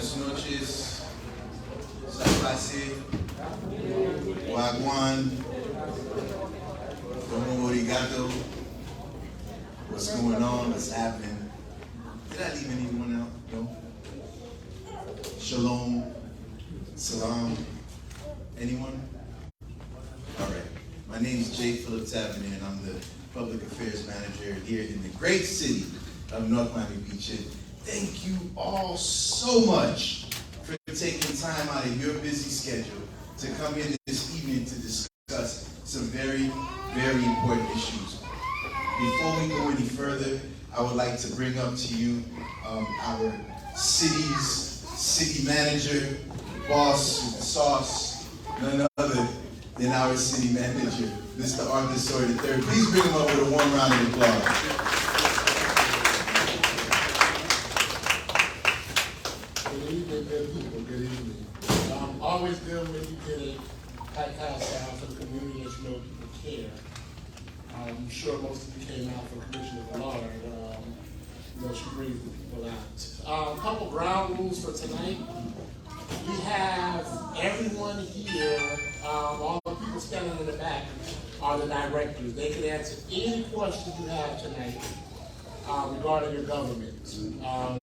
Buenas noches, Sapase, Wagwan, Domo Arigato. What's going on? What's happening? Did I leave anyone out? No? Shalom, salam. Anyone? All right. My name is J. Philip Tavernier, and I'm the Public Affairs Manager here in the great city of North Miami Beach. And thank you all so much for taking time out of your busy schedule to come in this evening to discuss some very, very important issues. Before we go any further, I would like to bring up to you our city's city manager, boss with the sauce, none other than our city manager, Mr. Arthur Sawyer III. Please bring him up with a warm round of applause. Good evening, good people. Good evening. Always good when you get a packed house out for the community that you know people care. I'm sure most of you came out for Commissioner Villard. She brings the people out. A couple ground rules for tonight. We have everyone here, all the people standing in the back are the directors. They can answer any question you have tonight regarding your government.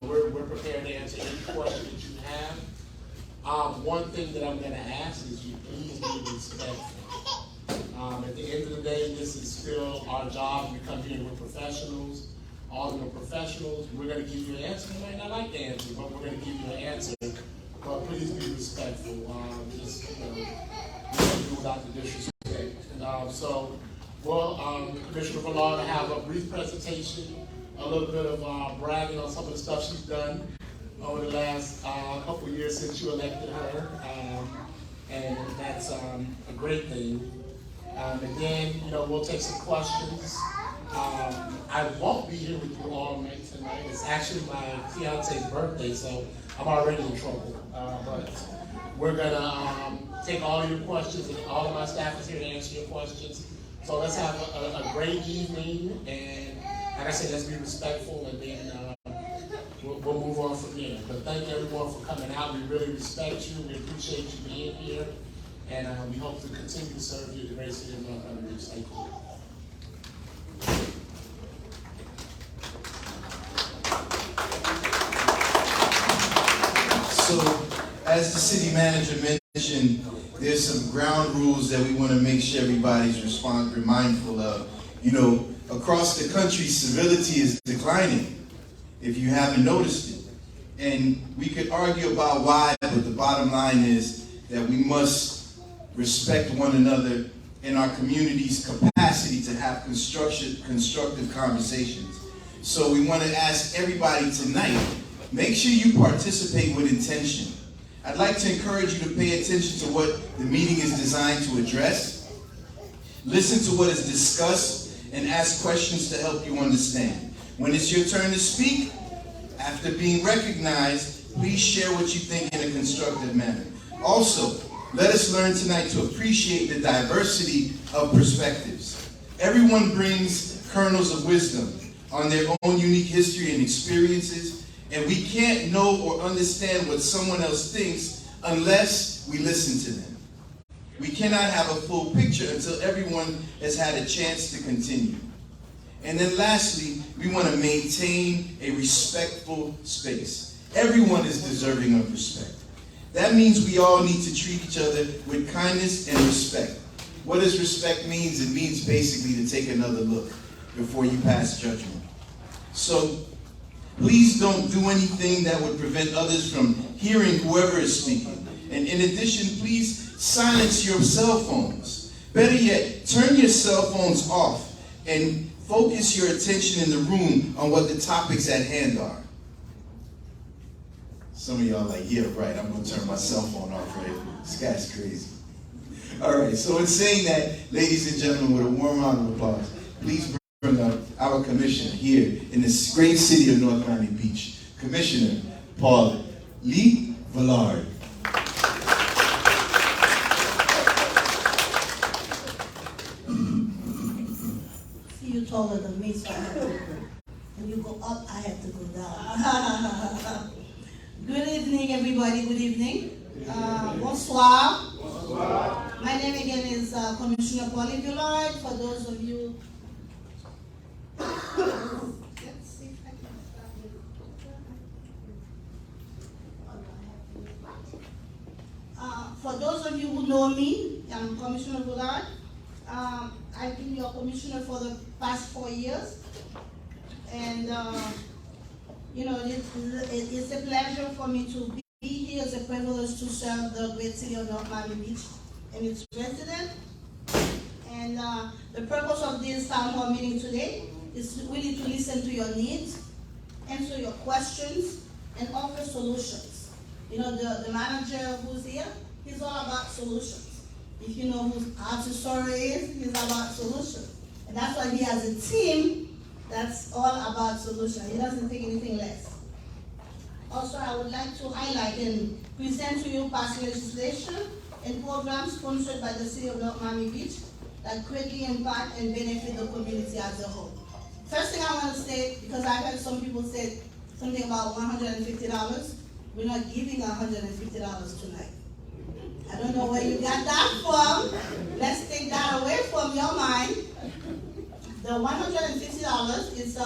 We're prepared to answer any question that you have. One thing that I'm going to ask is you please be respectful. At the end of the day, this is still our job. We come here, we're professionals. All of them are professionals. We're going to give you an answer. You might not like the answer, but we're going to give you an answer. But please be respectful. Just, we don't do without the disrespect. Commissioner Villard will have a brief presentation, a little bit of bragging on some of the stuff she's done over the last couple of years since you elected her. And that's a great thing. And then, we'll take some questions. I won't be here with you all night tonight. It's actually my fiance's birthday, so I'm already in trouble. But we're gonna take all your questions, and all of my staff is here to answer your questions. So let's have a great evening, and like I said, let's be respectful, and then we'll move on from there. But thank everyone for coming out. We really respect you. We appreciate you being here, and we hope to continue to serve you in the great city of North Miami Beach. Thank you. So, as the city manager mentioned, there's some ground rules that we want to make sure everybody's mindful of. Across the country, civility is declining, if you haven't noticed it. And we could argue about why, but the bottom line is that we must respect one another in our community's capacity to have constructive conversations. So we want to ask everybody tonight, make sure you participate with intention. I'd like to encourage you to pay attention to what the meeting is designed to address. Listen to what is discussed and ask questions to help you understand. When it's your turn to speak, after being recognized, please share what you think in a constructive manner. Also, let us learn tonight to appreciate the diversity of perspectives. Everyone brings kernels of wisdom on their own unique history and experiences, and we can't know or understand what someone else thinks unless we listen to them. We cannot have a full picture until everyone has had a chance to continue. And then lastly, we want to maintain a respectful space. Everyone is deserving of respect. That means we all need to treat each other with kindness and respect. What does respect mean? It means basically to take another look before you pass judgment. So please don't do anything that would prevent others from hearing whoever is speaking. And in addition, please silence your cell phones. Better yet, turn your cell phones off and focus your attention in the room on what the topics at hand are. Some of y'all are like, yeah, right, I'm going to turn my cell phone off, right? This guy's crazy. All right, so in saying that, ladies and gentlemen, with a warm round of applause, please bring up our commissioner here in this great city of North Miami Beach, Commissioner Paule Villard. See, you taller than me, so I have to go. When you go up, I have to go down. Good evening. evening, everybody. Good evening. Bonsoir. Bonsoir. My name again is Commissioner Paule Villard. For those of you, let's see if I can start with. For those of you who know me, I'm Commissioner Villard. I've been your commissioner for the past 4 years, and you know, it's a pleasure for me to be here. It's a privilege to serve the great city of North Miami Beach and its residents. And the purpose of this town hall meeting today is really to listen to your needs, answer your questions, and offer solutions. You know, the manager who's here, he's all about solutions. If you know who Arthur Story is, he's about solutions. And that's why he has a team that's all about solutions. He doesn't take anything less. Also, I would like to highlight and present to you past legislation and programs sponsored by the city of North Miami Beach that greatly impact and benefit the community as a whole. First thing I want to say, because I heard some people say something about $150, we're not giving $150 tonight. I don't know where you got that from. Let's take that away from your mind. The $150 is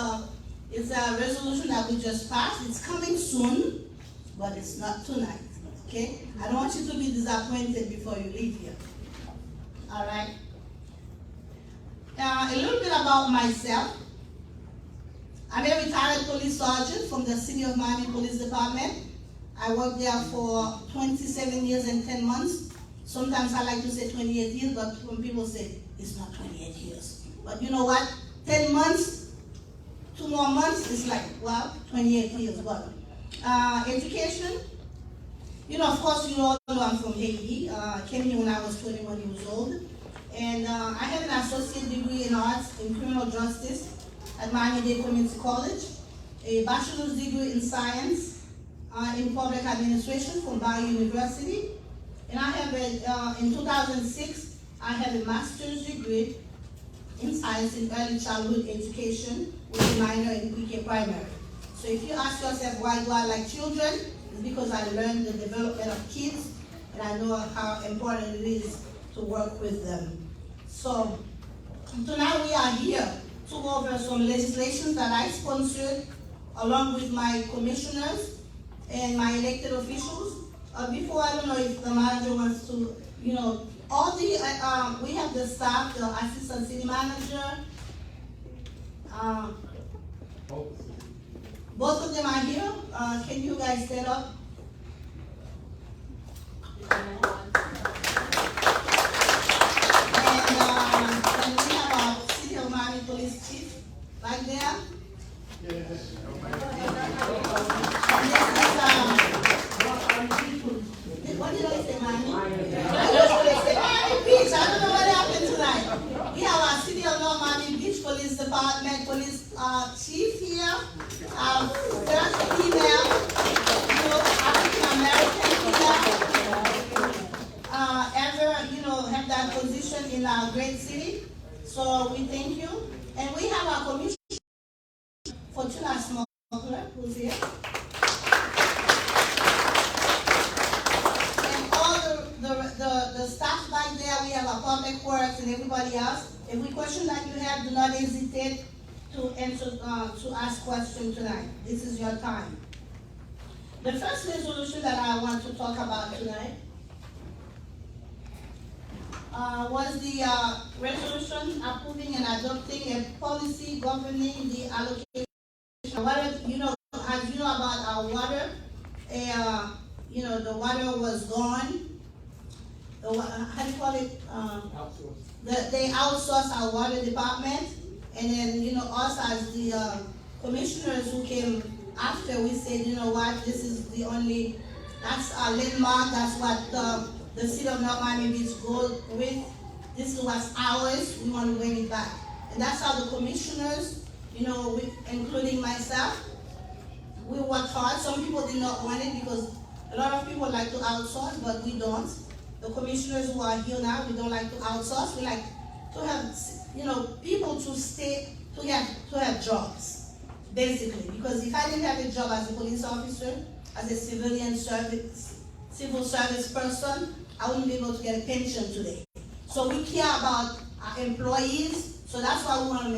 a resolution that we just passed. It's coming soon, but it's not tonight, okay? I don't want you to be disappointed before you leave here, all right? A little bit about myself. I'm a retired police sergeant from the City of Miami Police Department. I worked there for 27 years and 10 months. Sometimes I like to say 28 years, but when people say it's not 28 years. But you know what? 10 months, 2 more months, is like, well, 28 years. But education, you know, of course, you all know I'm from Haiti. Came here when I was 21 years old. And I have an associate degree in arts in criminal justice at Miami-Dade Community College, a bachelor's degree in science in public administration from Bayou University. And I have in 2006, I have a master's degree in science in early childhood education with a minor in pre-K primary. So if you ask yourself, why do I like children? It's because I learned the development of kids, and I know how important it is to work with them. So tonight we are here to go over some legislation that I sponsored along with my commissioners and my elected officials. Before, I don't know if the manager wants to, you know, all the, we have the staff, the assistant city manager. Both of them are here. Can you guys stand up? And we have our City of Miami Police Chief right there. Yes. What did I say, Miami? Miami Beach. I don't know what happened tonight. We have our City of North Miami Beach Police Department Police Chief here. There's a female, you know, African American female. Ever, you know, have that position in our great city. So we thank you. And we have our commissioner for Tuna Smuggler, who's here. The staff back there, we have our public works and everybody else. If we question that you have, do not hesitate to answer, to ask questions tonight. This is your time. The first resolution that I want to talk about tonight was the resolution approving and adopting a policy governing the allocation of water. You know, as you know about our water, you know, the water was gone. How do you call it? They outsourced our water department, and then, you know, us as the commissioners who came after, we said, you know what, this is the only, that's our landmark, that's what the city of North Miami Beach goes with. This is what's ours, we want to bring it back. And that's how the commissioners, you know, including myself, we worked hard. Some people did not want it because a lot of people like to outsource, but we don't. The commissioners who are here now, we don't like to outsource. We like to have, you know, people to stay, to have jobs, basically. Because if I didn't have a job as a police officer, as a civil service person, I wouldn't be able to get a pension today. So we care about our employees, so that's why we wanted to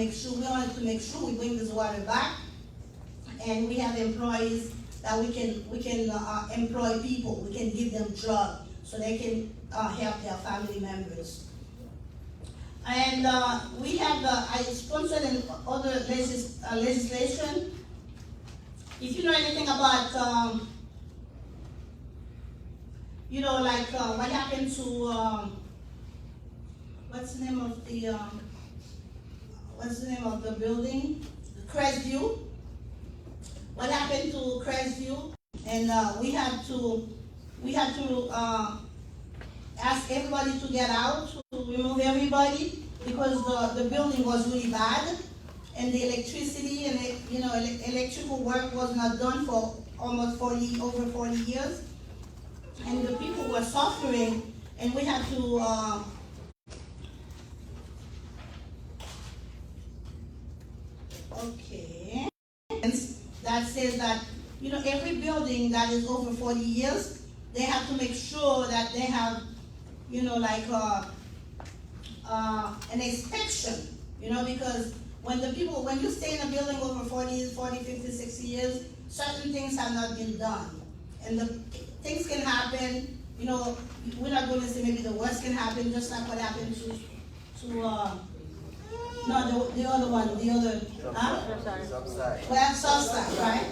make sure we bring this water back, and we have employees that we can employ people, we can give them jobs, so they can help their family members. And we have, I sponsored other legislation. If you know anything about, what happened to, what's the name of the building? Crestview. What happened to Crestview? And we had to ask everybody to get out, to remove everybody, because the building was really bad, and the electricity and electrical work was not done for almost over 40 years, and the people were suffering, and we had to okay. That says that every building that is over 40 years, they have to make sure that they have an inspection, because when you stay in a building over 40, 50, 60 years, certain things have not been done. And things can happen, we're not going to say maybe the worst can happen, just like what happened the other one, well, Southside, right?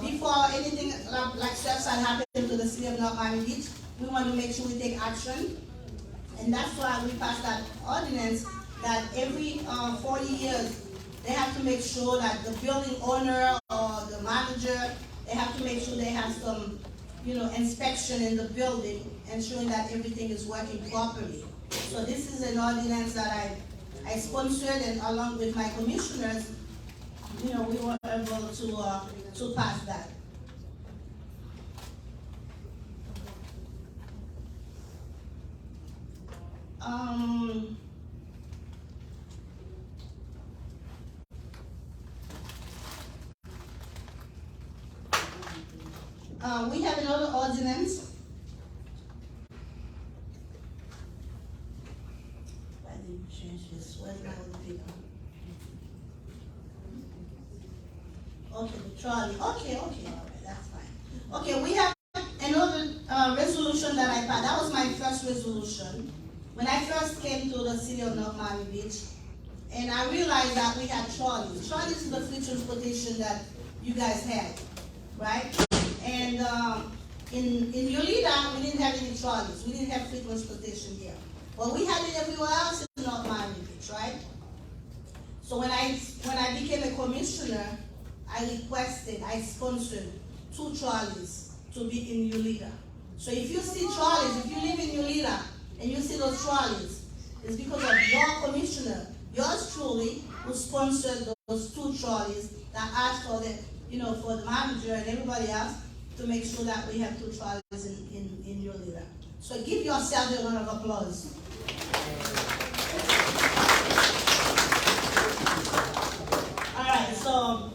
Before anything like Southside happened to the city of North Miami Beach, we want to make sure we take action. And that's why we passed that ordinance that every 40 years, they have to make sure that the building owner or the manager, they have to make sure they have some, inspection in the building, ensuring that everything is working properly. So this is an ordinance that I sponsored, and along with my commissioners, we were able to pass that. We have another ordinance. Why did you change this? Where's my other paper? Okay, the trolley. Okay, all right, that's fine. Okay, we have another resolution that I passed. That was my first resolution when I first came to the city of North Miami Beach, and I realized that we had trolleys. Trolleys is the free transportation that you guys had, right? And in Yulita, we didn't have any trolleys. We didn't have free transportation here. But we had it everywhere else in North Miami Beach, right? So when I became a commissioner, I sponsored 2 trolleys to be in Yulita. So if you see trolleys, if you live in Yulita and you see those trolleys, it's because of your commissioner, yours truly, who sponsored those 2 trolleys that asked for for the manager and everybody else to make sure that we have 2 trolleys in Yulita. So give yourself a round of applause. All right, so,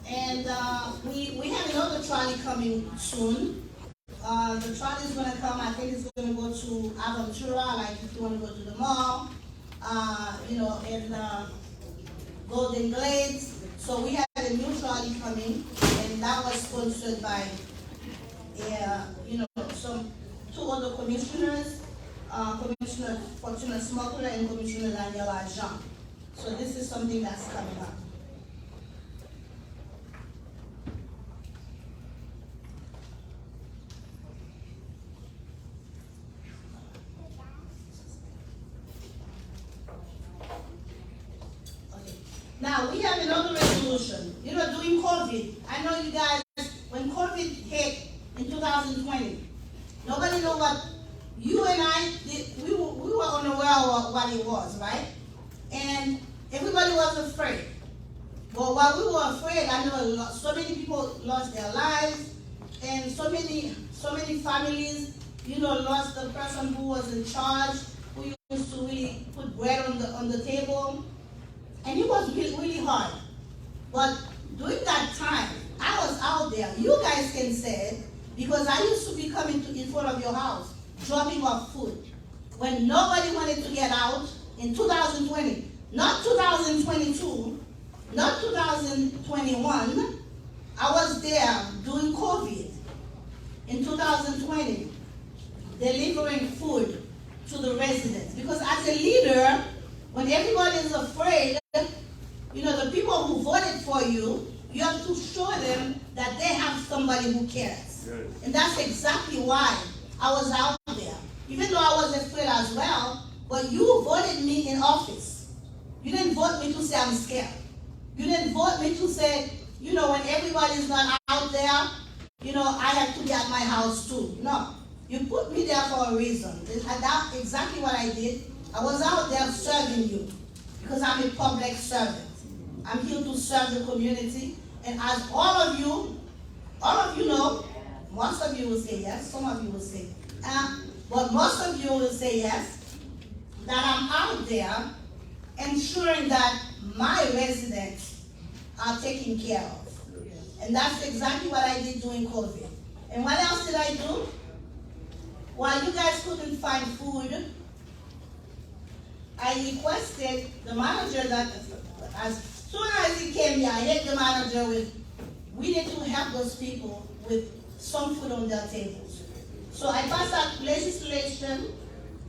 and we have another trolley coming soon. The trolley is going to come, I think it's going to go to Aventura, like if you want to go to the mall, in Golden Glades. So we have a new trolley coming, and that was sponsored by, some 2 other commissioners, Commissioner Fortuna Smuggler and Commissioner Daniela Jean. So this is something that's coming up. Now, we have another resolution. During COVID, I know you guys, when COVID hit in 2020, nobody knew what you and I did. We were unaware of what it was, right? And everybody was afraid. But while we were afraid, I know so many people lost their lives, and so many families, lost the person who was in charge, who used to really put bread on the table. And it was really, really hard. But during that time, I out there. You guys can say it, because I used to be coming to in front of your house, dropping off food. When nobody wanted to get out in 2020, not 2022, not 2021, I was there during COVID in 2020, delivering food to the residents. Because as a leader, when everybody is afraid, the people who voted for you, you have to show them that they have somebody who cares. Yes. And that's exactly why I was out there. Even though I was afraid as well, but you voted me in office. You didn't vote me to say I'm scared. You didn't vote me to say, when everybody's not out there, I have to be at my house too. No. You put me there for a reason. And that's exactly what I did. I was out there serving you because I'm a public servant. I'm here to serve the community. And as all of you know, most of you will say yes, some of you will say, but most of you will say yes, that I'm out there ensuring that my residents are taken care of. And that's exactly what I did during COVID. And what else did I do? While you guys couldn't find food, I requested the manager that as soon as he came here, I hit the manager with, we need to help those people with some food on their tables. So I passed out legislation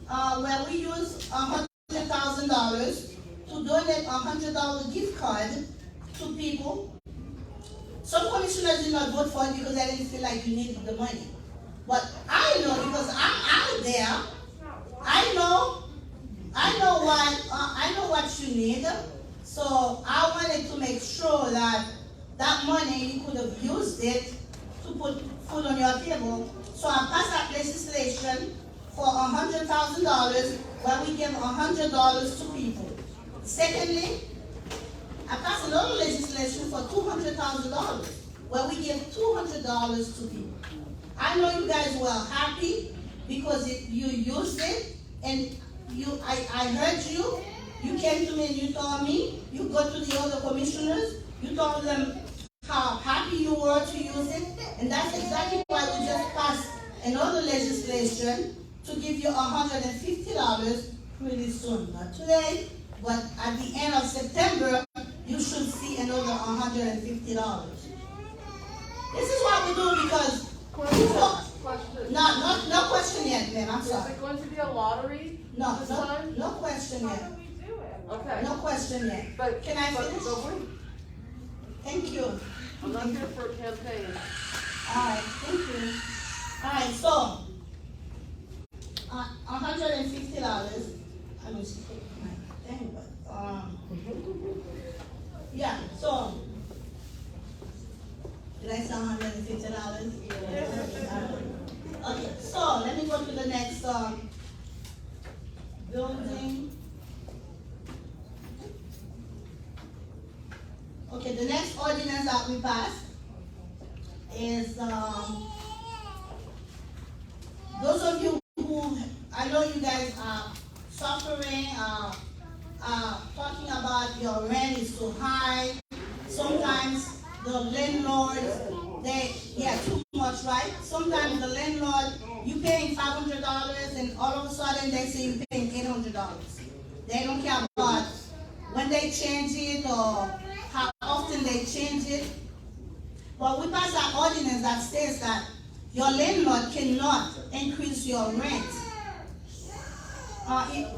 where we use $100,000 to donate $100 gift card to people. Some commissioners did not vote for it because they didn't feel like you needed the money. But I know, because I'm out there, I know what you need. So I wanted to make sure that that money, you could have used it to put food on your table. So I passed that legislation for $100,000 where we give $100 to people. Secondly, I passed another legislation for $200,000 where we give $200 to people. I know you guys were happy because you used it, and I heard you. You came to me and you told me, you go to the other commissioners, you told them how happy you were to use it, and that's exactly why we just passed another legislation to give you $150 pretty soon. Not today, but at the end of September, you should see another $150. This is what we do because Question. No question yet, ma'am. I'm sorry. Is it going to be a lottery? No No question yet. How do we do it? Okay. No question yet. But can I finish? But wait. Thank you. I'm not here for a campaign. All right, thank you. All right, so $150. I will take my thing, but yeah. So did I say $150? Yes. Okay, so let me go to the next building. Okay, the next ordinance that we passed is those of you who, I know you guys are suffering, talking about your rent is too high. Sometimes the landlord, too much, right? Sometimes the landlord, you paying $500 and all of a sudden they say you're paying $800. They don't care about when they change it or how often they change it. But we passed an ordinance that says that your landlord cannot increase your rent.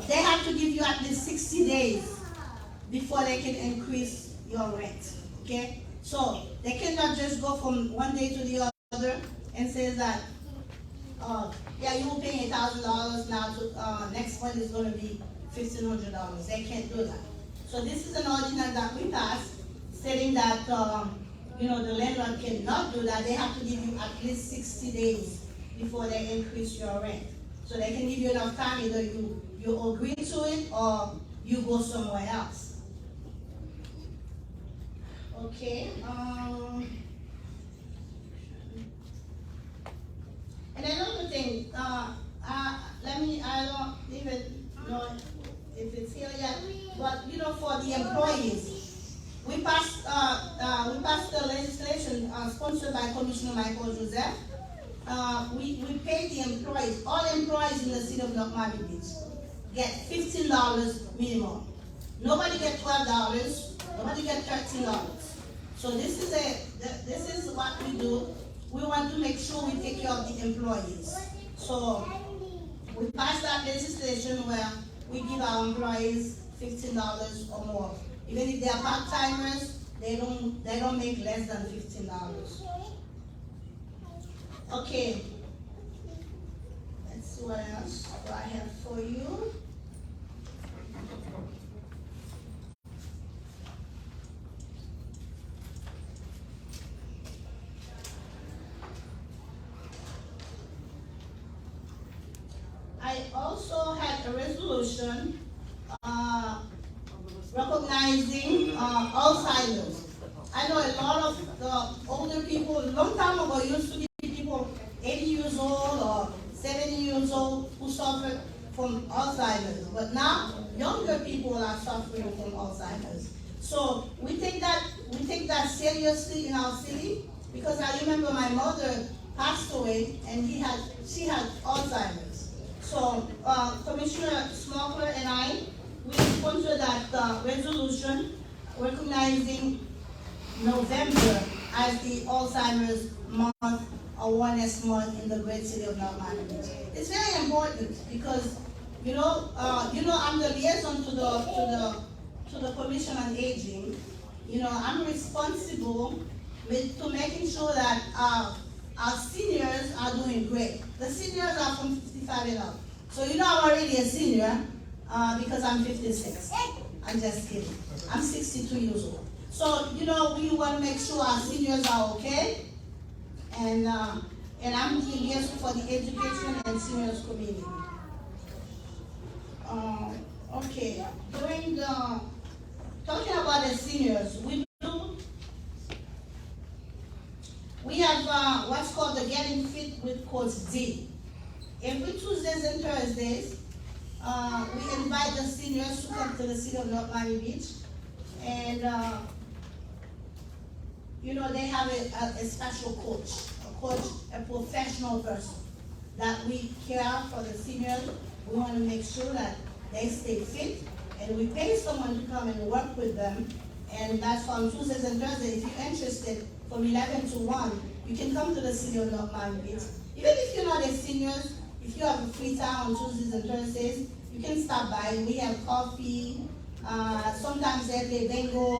They have to give you at least 60 days before they can increase your rent, okay? So they cannot just go from one day to the other and say that, you will pay $1,000 now, to next month is going to be $1,500. They can't do that. So this is an ordinance that we passed stating that the landlord cannot do that. They have to give you at least 60 days before they increase your rent. So they can give you enough time, either you agree to it or you go somewhere else. Okay. And another thing, I don't even know if it's here yet, but for the employees, we passed we passed the legislation sponsored by Commissioner Michael Joseph. We pay the employees, all employees in the city of North Miami Beach get $15 minimum. Nobody get $12, nobody get $13. So this is what we do. We want to make sure we take care of the employees. So we passed that legislation where we give our employees $15 or more. Even if they are part-timers, they don't make less than $15. Okay. Let's see what else do I have for you. I also had a resolution recognizing Alzheimer's. I know a lot of the older people, a long time ago, used to be people 80 years old or 70 years old who suffered from Alzheimer's. But now, younger people are suffering from Alzheimer's. So we take that seriously in our city, because I remember my mother passed away and she had Alzheimer's. So Commissioner Smoker and I, we sponsored that resolution recognizing November as the Alzheimer's Month Awareness Month in the great city of North Miami Beach. It's very important because you know I'm the liaison to the Commission on Aging. You know, I'm responsible to making sure that our seniors are doing great. The seniors are from 55 and up. So you know I'm already a senior because I'm 56. I'm just kidding. I'm 62 years old. So, you know, we want to make sure our seniors are okay. And I'm here for the education and seniors committee. Okay, talking about the seniors, we have what's called the Getting Fit with Coach D. Every Tuesdays and Thursdays, we invite the seniors to come to the city of North Miami Beach. And, you know, they have a special coach, a professional person that we care for the seniors. We want to make sure that they stay fit, and we pay someone to come and work with them. And that's on Tuesdays and Thursdays. If you're interested, from 11 to 1, you can come to the city of North Miami Beach. Even if you're not a senior, if you have a free time on Tuesdays and Thursdays, you can stop by. We have coffee. Sometimes they play bingo,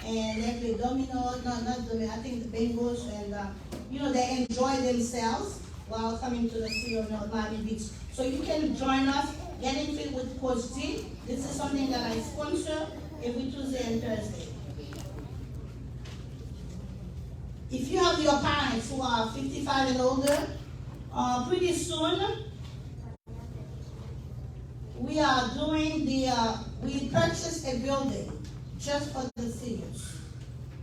and they play domino. No, not domino. I think the bingos, and you know, they enjoy themselves while coming to the city of North Miami Beach. So you can join us, Getting Fit with Coach T. This is something that I sponsor every Tuesday and Thursday. If you have your parents who are 55 and older, pretty soon we are doing we purchased a building just for the seniors.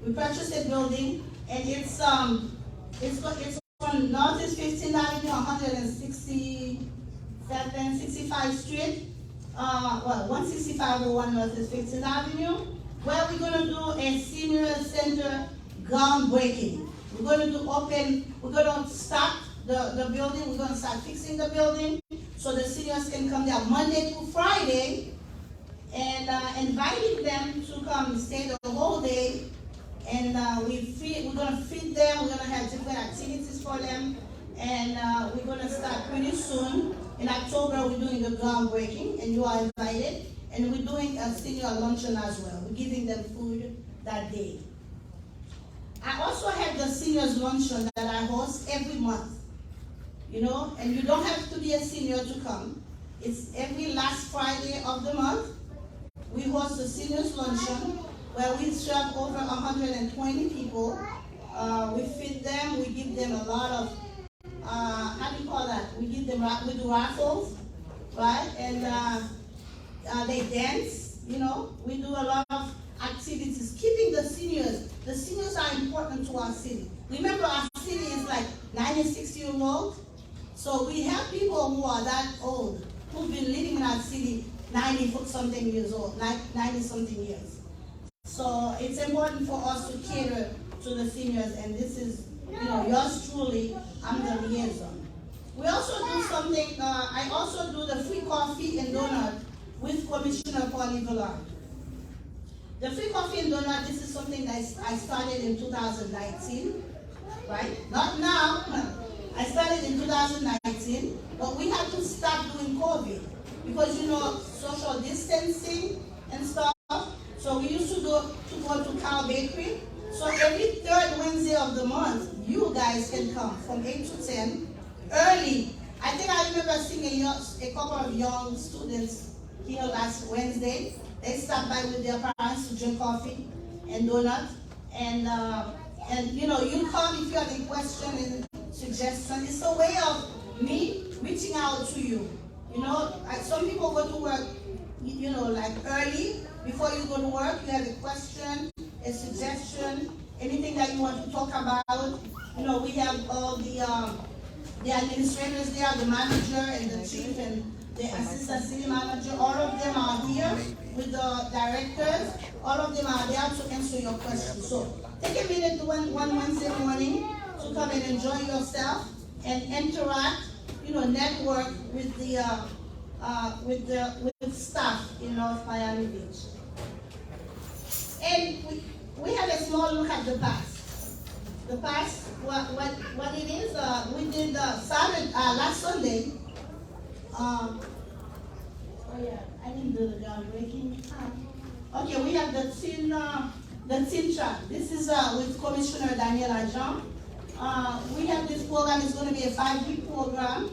We purchased a building, and it's on Northeast 15th Avenue, 165th Street. 16501 Northeast 15th Avenue, where we're going to do a senior center groundbreaking. We're going to start the building. We're going to start fixing the building so the seniors can come there Monday through Friday, and inviting them to come stay the whole day. And we're going to feed them. We're going to have different activities for them. And we're going to start pretty soon. In October, we're doing the groundbreaking, and you are invited. And we're doing a senior luncheon as well. We're giving them food that day. I also have the seniors luncheon that I host every month. You know, and you don't have to be a senior to come. It's every last Friday of the month. We host a seniors luncheon where we serve over 120 people. We feed them. We give them a lot of how do you call that? We do raffles, right? And they dance, you know. We do a lot of activities, keeping the seniors. The seniors are important to our city. Remember, our city is like 96 years old. So we have people who are that old, who've been living in our city 90-something years old, 90-something years. So it's important for us to cater to the seniors, and this is, yours truly, I'm the liaison. We also do something, I also do the free coffee and donut with Commissioner Paule Villard. The free coffee and donut, this is something that I started in 2019, right? Not now, I started in 2019, but we had to stop doing COVID because, social distancing and stuff. So we used to go to Cow Bakery. So every third Wednesday of the month, you guys can come from 8 to 10, early. I think I remember seeing a couple of young students here last Wednesday. They stopped by with their parents to drink coffee and donuts. And you come if you have a question and suggestion. It's a way of me reaching out to you. Some people go to work, like early. Before you go to work, you have a question, a suggestion, anything that you want to talk about. We have all the administrators there, the manager and the chief and the assistant city manager. All of them are here with the directors. All of them are there to answer your questions. So take a minute one Wednesday morning to come and enjoy yourself and interact, network with the with staff in North Miami Beach. And we have a small look at the past. The past, what it is, we did last Sunday. Oh yeah, I didn't do the groundbreaking. Okay, we have the teen track. This is with Commissioner Daniel Agent. We have this program. It's going to be a 5-week program,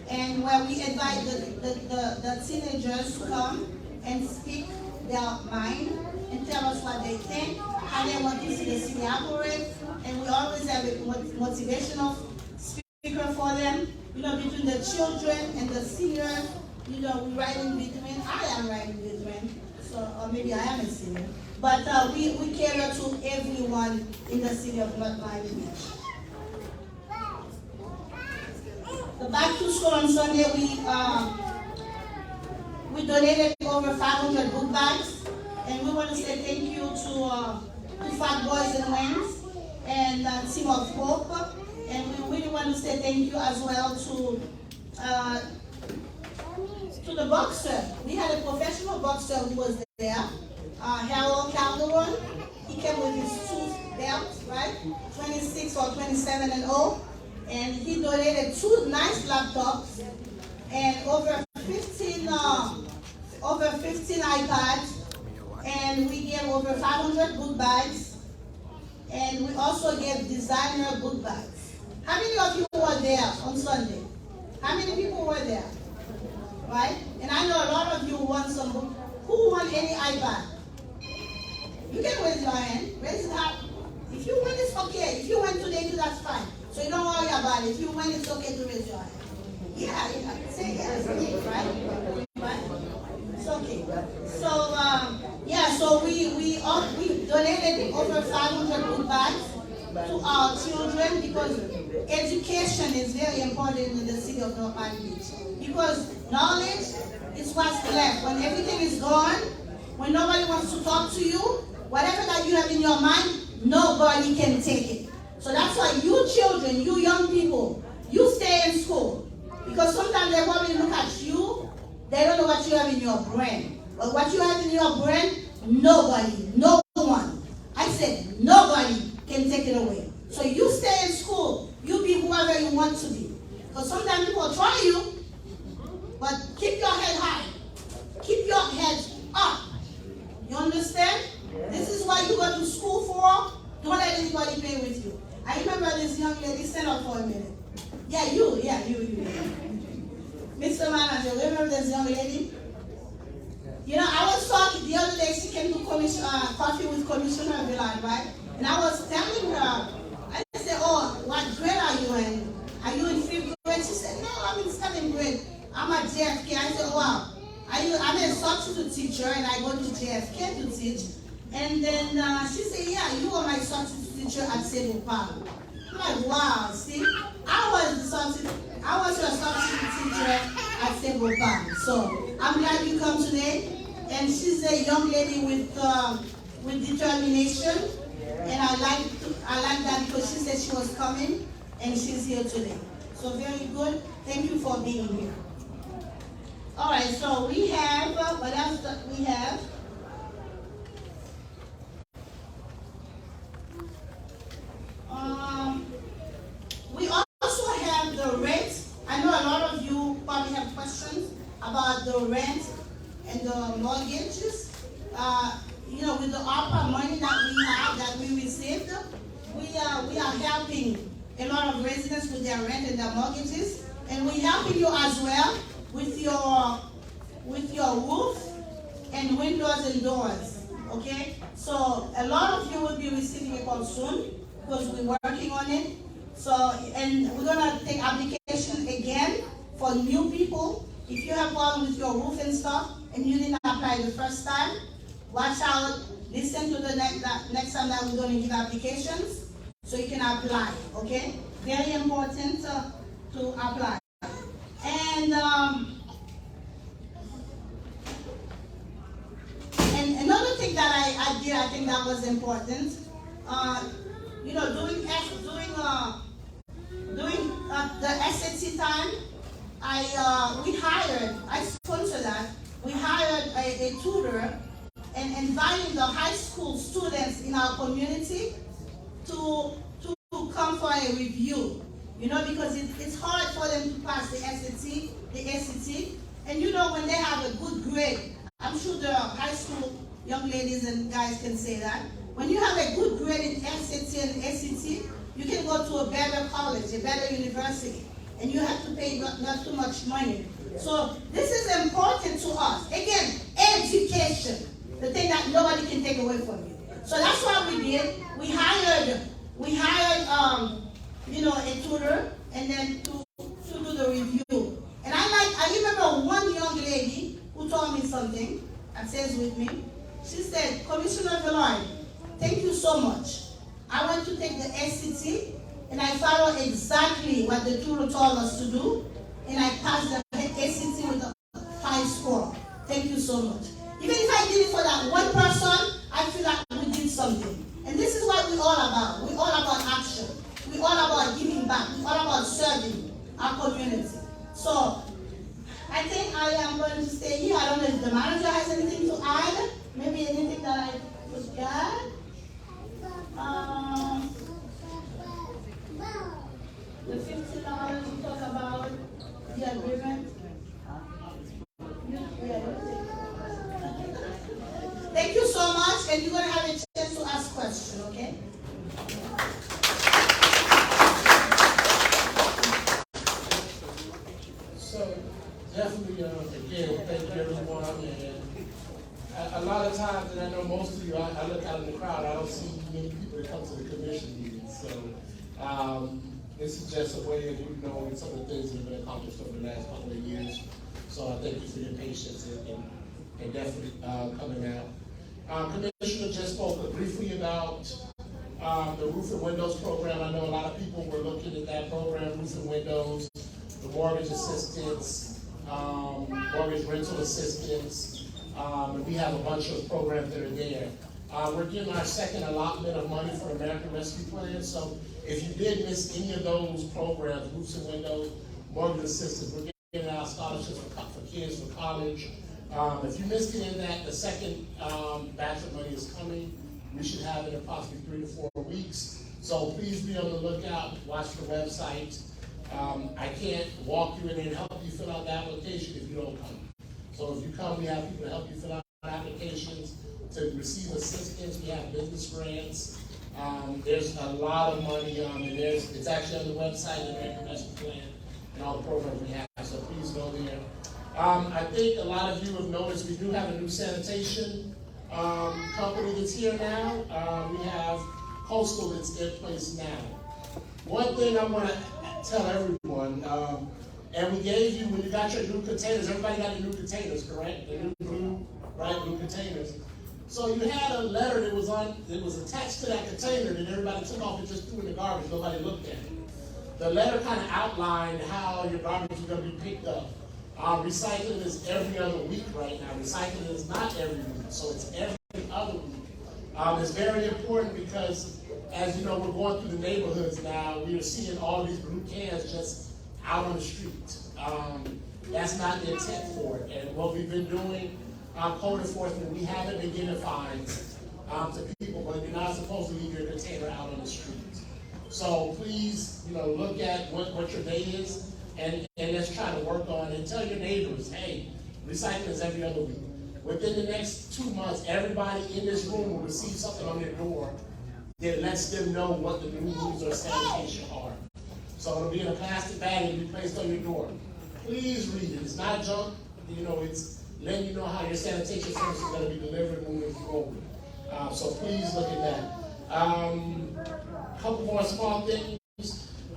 and where we invite the teenagers to come and speak their mind and tell us what they think, how they want to see the city operate, and we always have a motivational speaker for them. Between the children and the seniors, we right in between. I am right in between, or maybe I am a senior. But we cater to everyone in the city of North Miami Beach. The back to school on Sunday, we donated over 500 book bags, and we want to say thank you to Fat Boys and Wings and Team of Hope, and we really want to say thank you as well to the boxer. We had a professional boxer who was there, Harold Calderon. He came with his 2 belts, right? 26 or 27 and 0. And he donated 2 nice laptops and over 15 iPads, and we gave over 500 book bags, and we also gave designer book bags. How many of you were there on Sunday? How many people were there? Right? And I know a lot of you won some book. Who won any iPad? You can raise your hand. Raise it up. If you win, it's okay. If you win today, that's fine. So you don't worry about it. If you win, it's okay to raise your hand. Yeah. Say yes, right? It's okay. So, so we donated over 500 book bags to our children because education is very important in the city of North Miami Beach. Because knowledge is what's left. When everything is gone, when nobody wants to talk to you, whatever that you have in your mind, nobody can take it. So that's why you children, you young people, you stay in school. Because sometimes they probably look at you, they don't know what you have in your brain. But what you have in your brain, nobody, no one, I said nobody can take it away. So you stay in school, you be whoever you want to be. Because sometimes people try you, but keep your head high. Keep your head up. You understand? This is what you go to school for. Don't let anybody play with you. I remember this young lady, stand up for a minute. Yeah, you. Mr. Manager, remember this young lady? I was talking the other day, she came to coffee with Commissioner Villard, right? And I was telling her, I said, oh, what grade are you in? Are you in 5th grade? She said, no, I'm in 7th grade. I'm at JFK. I said, wow. I'm a substitute teacher, and I go to JFK to teach. And then she said, yeah, you were my substitute teacher at Sable Park. I'm like, wow, see? I was your substitute teacher at Sable Park. So I'm glad you come today. and she's a young lady with determination, and I like that because she said she was coming, and she's here today. So very good. Thank you for being here. All right, so we have, what else do we have? We also have the rent. I know a lot of you probably have questions about the rent and the mortgages. With the ARPA money that we received, we are helping a lot of residents with their rent and their mortgages, and we're helping you as well with your roof and windows and doors. Okay, so a lot of you will be receiving a call soon because we're working on it. So, and we're gonna take application again for new people. If you have problem with your roof and stuff and you didn't apply the first time, watch out. Listen to the next time that we're gonna give applications so you can apply. Okay, very important to apply. And another thing that I did, I think that was important. During the SAT time, I sponsored that. We hired a tutor and invited the high school students in our community to come for a review. Because it's hard for them to pass the SAT, the ACT, and when they have a good grade, I'm sure the high school young ladies and guys can say that. When you have a good grade in SAT and ACT, you can go to a better college, a better university, and you have to pay not too much money. So this is important to us. Again, education, the thing that nobody can take away from you. So that's what we did. We hired a tutor, and then to do the review. And I remember one young lady who told me something that says with me. She said, Commissioner Villard, thank you so much. I went to take the SCT, and I followed exactly what the tutor told us to do, and I passed the SCT with a high score. Thank you so much. Even if I did it for that one person, I feel like we did something. And this is what we're all about. We're all about action. We're all about giving back. We're all about serving our community. So, I think I am going to stay here. I don't know if the manager has anything to add. Maybe anything that I forgot. The $50 we talk about, the agreement. Thank you so much, and you're going to have a chance to ask questions, okay? So, definitely, again, thank you everyone. And a lot of times, and I know most of you, I look out in the crowd, I don't see many people that come to the commission meetings. So, this is just a way of you knowing some of the things that have been accomplished over the last couple of years. So I thank you for your patience and definitely coming out. Commissioner just spoke briefly about the roof and windows program. I know a lot of people were looking at that program, roof and windows, the mortgage assistance, mortgage rental assistance, and we have a bunch of programs that are there. We're getting our second allotment of money for American Rescue Plan, so if you did miss any of those programs, roofs and windows, mortgage assistance, we're getting our scholarships for kids for college. If you missed any of that, the second batch of money is coming. We should have it in approximately 3 to 4 weeks. So please be on the lookout, watch the website. I can't walk you in and help you fill out the application if you don't come. So if you come, we have people to help you fill out applications. To receive assistance, we have business grants. There's a lot of money and it's actually on the website, the American Rescue Plan, and all the programs we have, so please go there. I think a lot of you have noticed we do have a new sanitation company that's here now. We have Coastal that's in place now. One thing I want to tell everyone, and we gave you, when you got your new containers, everybody got the new containers, correct? The new blue, right, new containers. So you had a letter that was attached to that container that everybody took off and just threw in the garbage. Nobody looked at it. The letter kind of outlined how your garbage was going to be picked up. Recycling is every other week right now. Recycling is not every week, so it's every other week. It's very important because, as you know, we're going through the neighborhoods now. We are seeing all these blue cans just out on the street. That's not the intent for it. And what we've been doing, code enforcement, we haven't been giving fines to people, but you're not supposed to leave your container out on the street. So please, look at what your day is, and let's try to work on it. And tell your neighbors, hey, recycling is every other week. Within the next 2 months, everybody in this room will receive something on their door that lets them know what the new rules of sanitation are. So it'll be in a plastic bag and be placed on your door. Please read it. It's not junk. It's letting you know how your sanitation service is going to be delivered moving forward. So please look at that. A couple more small things.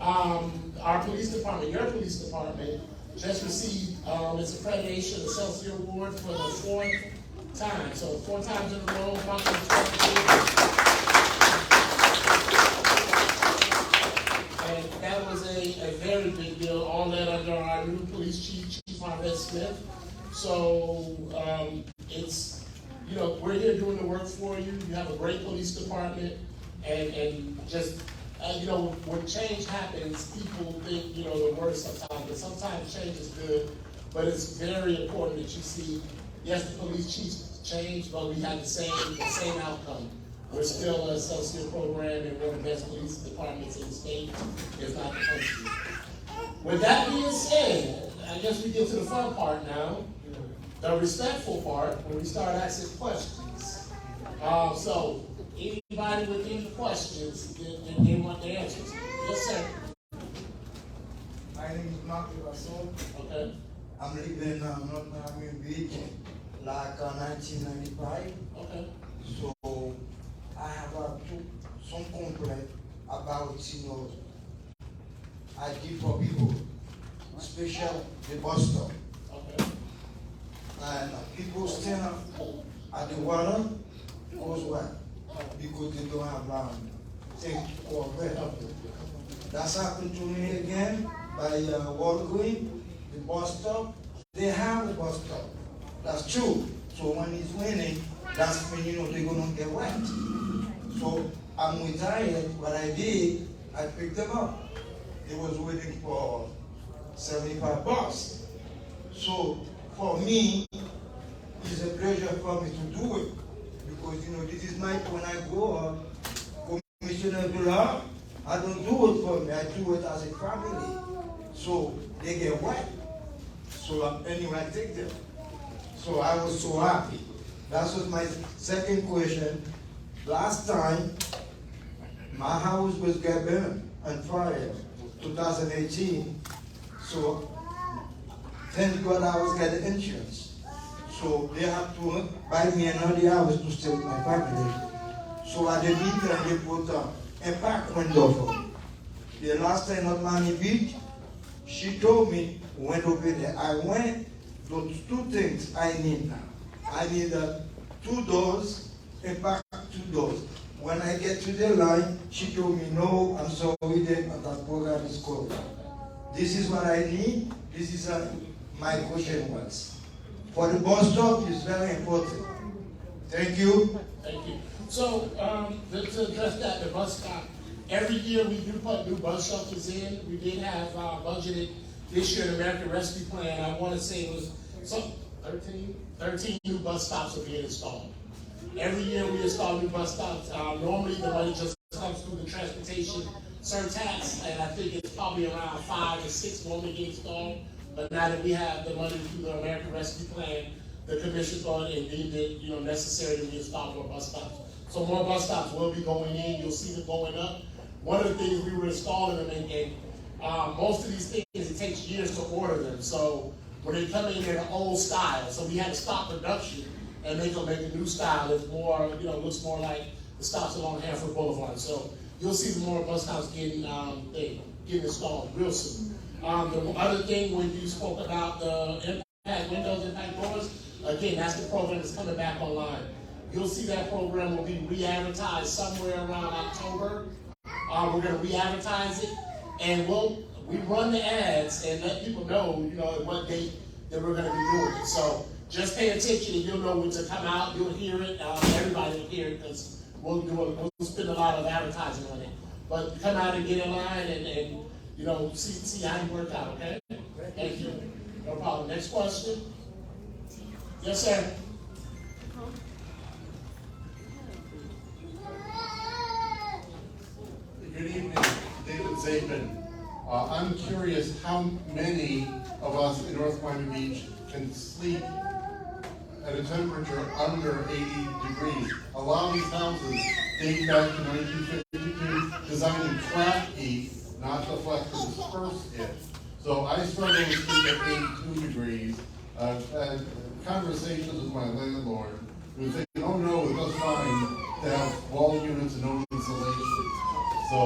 Our police department, your police department, just received its accreditation, the Excelsior Award for the 4th time. So 4 times in a row, and that was a very big deal, all that under our new police chief, Chief Harvey Smith. So it's, we're here doing the work for you. You have a great police department, and just, when change happens, people think, the worst sometimes, but sometimes change is good. But it's very important that you see, yes, the police chiefs changed, but we have the same outcome. We're still an associate program, and we're the best police departments in the state, if not the country. With that being said, I guess we get to the fun part now, the respectful part, when we start asking questions. So, anybody with any questions, they want the answers. Yes, sir. My name is Mark Russell. Okay. I'm living in North Miami Beach, like 1995. Okay. So I have some complaint about, ID for people, especially the bus stop. Okay. And people stand at the water, goes why? Because they don't have things for bread. That's happened to me again by Walgreen, the bus stop. They have the bus stop. That's true. So when it's raining, that's when they're gonna get wet. So I'm retired. What I did, I picked them up. They was waiting for $75. So for me, it's a pleasure for me to do it because this is my when I go up, Commissioner Villard, I don't do it for me. I do it as a family. So they get wet. So anyway, I take them. So I was so happy. That was my second question. Last time, my house was get burned on fire, 2018. So thank God I was getting insurance. So they have to buy me another house to stay with my family. So at the meantime, they put a back window for me. The last time at Miami Beach, she told me, went over there. I went, those 2 things I need now. I need 2 doors, a back 2 doors. When I get to the line, she told me, no, I'm sorry, that program is closed. This is what I need. This is my question was. For the bus stop, it's very important. Thank you. Thank you. So, to address that, the bus stop, every year we do put new bus shelters in. We did have budgeted this year an American Rescue Plan. I want to say it was 13 new bus stops are being installed. Every year we install new bus stops. Normally the money just comes through the transportation surtax, and I think it's probably around 5 or 6 normally get installed. But now that we have the money through the American Rescue Plan, the commission's going and deemed it necessary to install more bus stops. So more bus stops will be going in. You'll see them going up. One of the things we were installing them in, most of these things, it takes years to order them. So when they come in, they're the old style. So we had to stop production and make a new style that's more, looks more like the stops along Hanford Boulevard. So you'll see more bus stops getting installed real soon. The other thing, when you spoke about the impact windows, impact doors, again, that's the program that's coming back online. You'll see that program will be re-advertised somewhere around October. We're going to re-advertise it, and we run the ads and let people know, what date then we're gonna be doing it. So just pay attention and you'll know when to come out, you'll hear it, everybody will hear it, because we'll spend a lot of advertising on it. But come out and get in line and you know, see how you work out, okay? Thank you. No problem. Next question? Yes, sir. Good evening, David Zabin. I'm curious how many of us in North Miami Beach can sleep at a temperature under 80 degrees. A lot of these houses date back to 1952, designed in trap heat, not to flex or disperse it. So I struggle to sleep at 82 degrees. I've had conversations with my landlord who say, oh no, it does fine to have wall units and no insulation. So,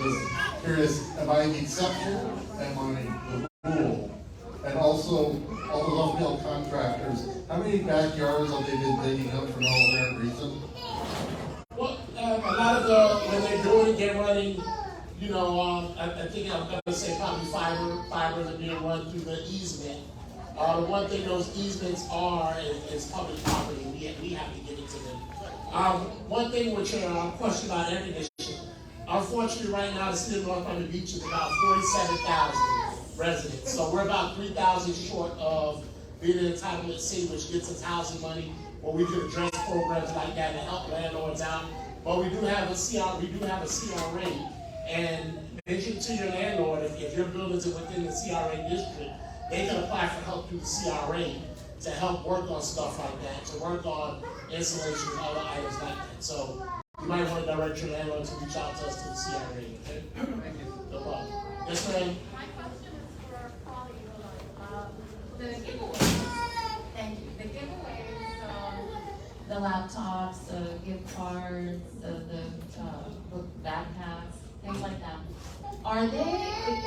just curious, am I the exception? Am I the rule? And also, all the local contractors, how many backyards have they been digging up for no apparent reason? Well, a lot of when they're doing it, they're running, you know, I think I'm gonna say probably fibers are being run through the easement. The one thing those easements are is public property, we have to give it to them. One thing with your question about air conditioning, unfortunately right now the city of North Miami Beach is about 47,000 residents. So we're about 3,000 short of being an entitlement city, which gets us housing money, where we could address programs like that to help landlords out. But we do have a CRA, and mention to your landlord, if your buildings are within the CRA district, they can apply for help through the CRA to help work on stuff like that, to work on insulation and other items like that. So you might want to direct your landlord to reach out to us to the CRA, okay? No problem. Yes, ma'am? My question is for Paule. The giveaways. Thank you. The giveaways, the laptops, the gift cards, the book backpacks, things like that.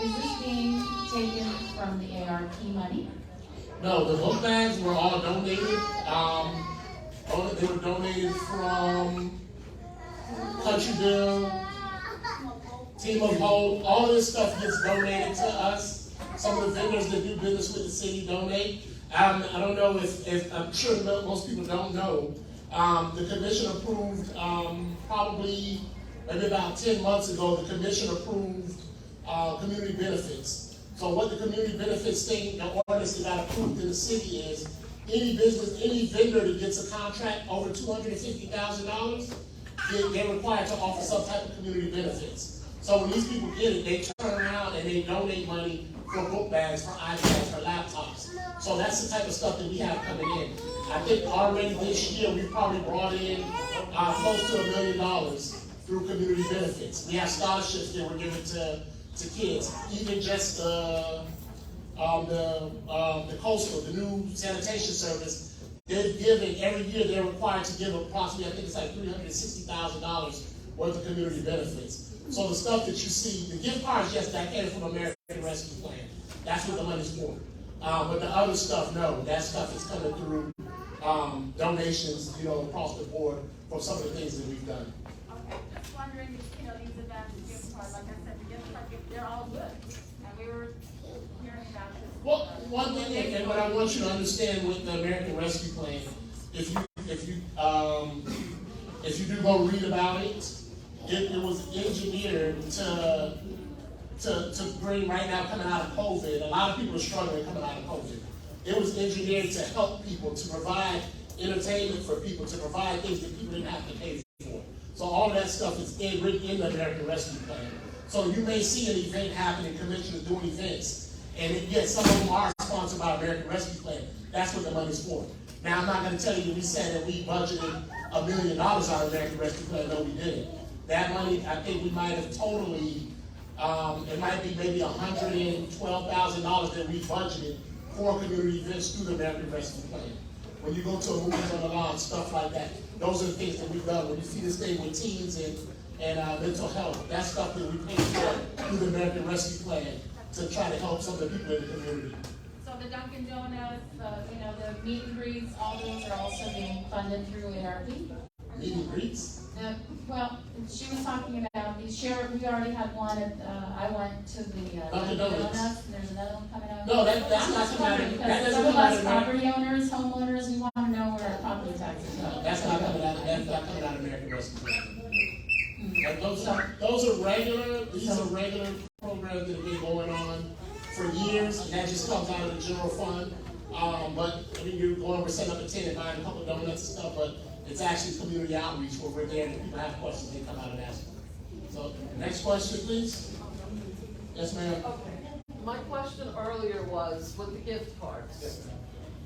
Is this being taken from the ARP money? No, the book bags were all donated. They were donated from Countryville, Team of Hope. All of this stuff gets donated to us. Some of the vendors that do business with the city donate. I don't know if I'm sure most people don't know. The commission approved probably maybe about 10 months ago. The commission approved community benefits. So what the community benefits thing, the ordinance that got approved in the city is any business, any vendor that gets a contract over $250,000, they're required to offer some type of community benefits. So when these people get it, they turn around and they donate money for book bags, for iPads, for laptops. So that's the type of stuff that we have coming in. I think already this year we've probably brought in close to $1 million through community benefits. We have scholarships that we're giving to kids, even just the coastal, the new sanitation service, they're giving, every year they're required to give approximately, I think it's like $360,000 worth of community benefits. So the stuff that you see, the gift cards, yes, that came from American Rescue Plan. That's what the money's for. But the other stuff, no, that stuff is coming through donations, you know, across the board from some of the things that we've done. Okay, just wondering if, these events, gift cards, like I said, the gift cards, they're all good. And we were hearing about this. Well, one thing, and what I want you to understand with the American Rescue Plan, if you do go read about it, it was engineered to bring right now coming out of COVID. A lot of people are struggling coming out of COVID. It was engineered to help people, to provide entertainment for people, to provide things that people didn't have to pay for. So all of that stuff is written in the American Rescue Plan. So you may see an event happening, commissioners doing events, and yes, some of them are sponsored by American Rescue Plan. That's what the money's for. Now, I'm not going to tell you that we said that we budgeted $1 million out of American Rescue Plan. No, we didn't. That money, I think we might have totally, it might be maybe $112,000 that we budgeted for community events through the American Rescue Plan. When you go to a movie on the lawn, stuff like that, those are the things that we've done. When you see this thing with teens and mental health, that's stuff that we paid for through the American Rescue Plan to try to help some of the people in the community. So the Dunkin' Donuts, the meet and greets, all those are also being funded through ARP? meet and greets? Well, she was talking about the share, we already had one at, I went to the Dunkin' Donuts. Donuts, and there's another one coming up. No, that's not coming out of, that Because doesn't some of come out us of property owners, homeowners, we want to know where our property taxes go. That's not coming out of American Rescue. But those are regular, these are regular programs that have been going on for years, and that just comes out of the general fund. But, I mean, you're going, we're setting up a tent and buying a couple of donuts and stuff, but it's actually community outreach where we're there, and if people have questions, they come out and ask. So, next question, please. Yes, ma'am? Okay, my question earlier was with the gift cards.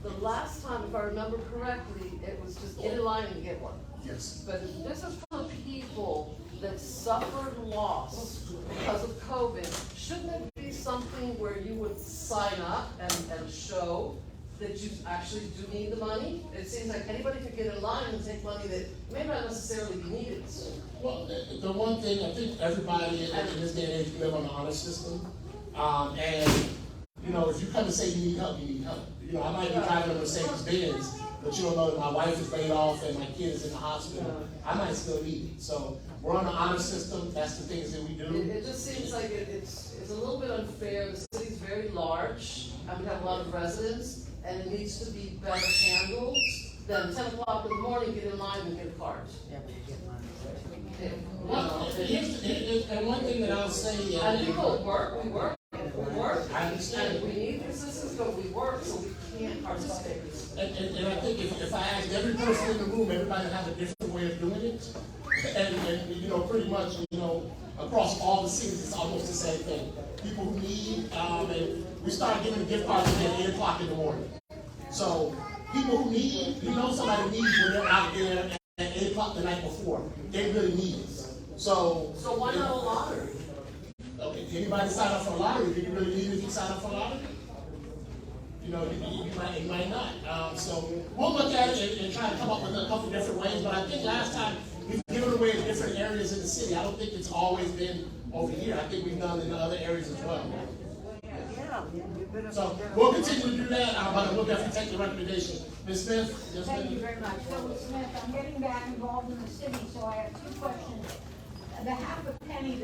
The last time, if I remember correctly, it was just get in line and get one. Yes. But if this is for people that suffered loss because of COVID, shouldn't it be something where you would sign up and show that you actually do need the money? It seems like anybody could get in line and take money that may not necessarily be needed. Well, the one thing, I think everybody in this day and age live on the honor system. And, you know, if you come and say you need help, you need help. You know, I might be driving a Mercedes Benz, but you don't know that my wife is laid off and my kid is in the hospital. I might still need it. So we're on the honor system. That's the things that we do. It just seems like it's a little bit unfair. The city's very large, and we have a lot of residents, and it needs to be better handled than 10 o'clock in the morning, get in line and get a card. Well, and one thing that I'll say, And people work. I understand. And we need the assistance, but we work, so we can't participate. And I think if I asked every person in the room, everybody has a different way of doing it. And you know, pretty much, you know, across all the cities, it's almost the same thing. People who need, and we start giving the gift cards at 8 o'clock in the morning. So people who need, you know, somebody needs when they're out there at 8 o'clock the night before. They really need it. So why not a lottery? Okay, anybody sign up for a lottery? Do you really need it if you sign up for a lottery? You know, you might not. So we'll look at it and try to come up with a couple different ways. But I think last time we've given away in different areas in the city. I don't think it's always been over here. I think we've done it in other areas as well. So we'll continue to do that, but we'll definitely take the recommendation. Ms. Smith? Yes, Thank you ma'am. very much. So, Ms. Smith, I'm getting back involved in the city, so I have two questions. The half a penny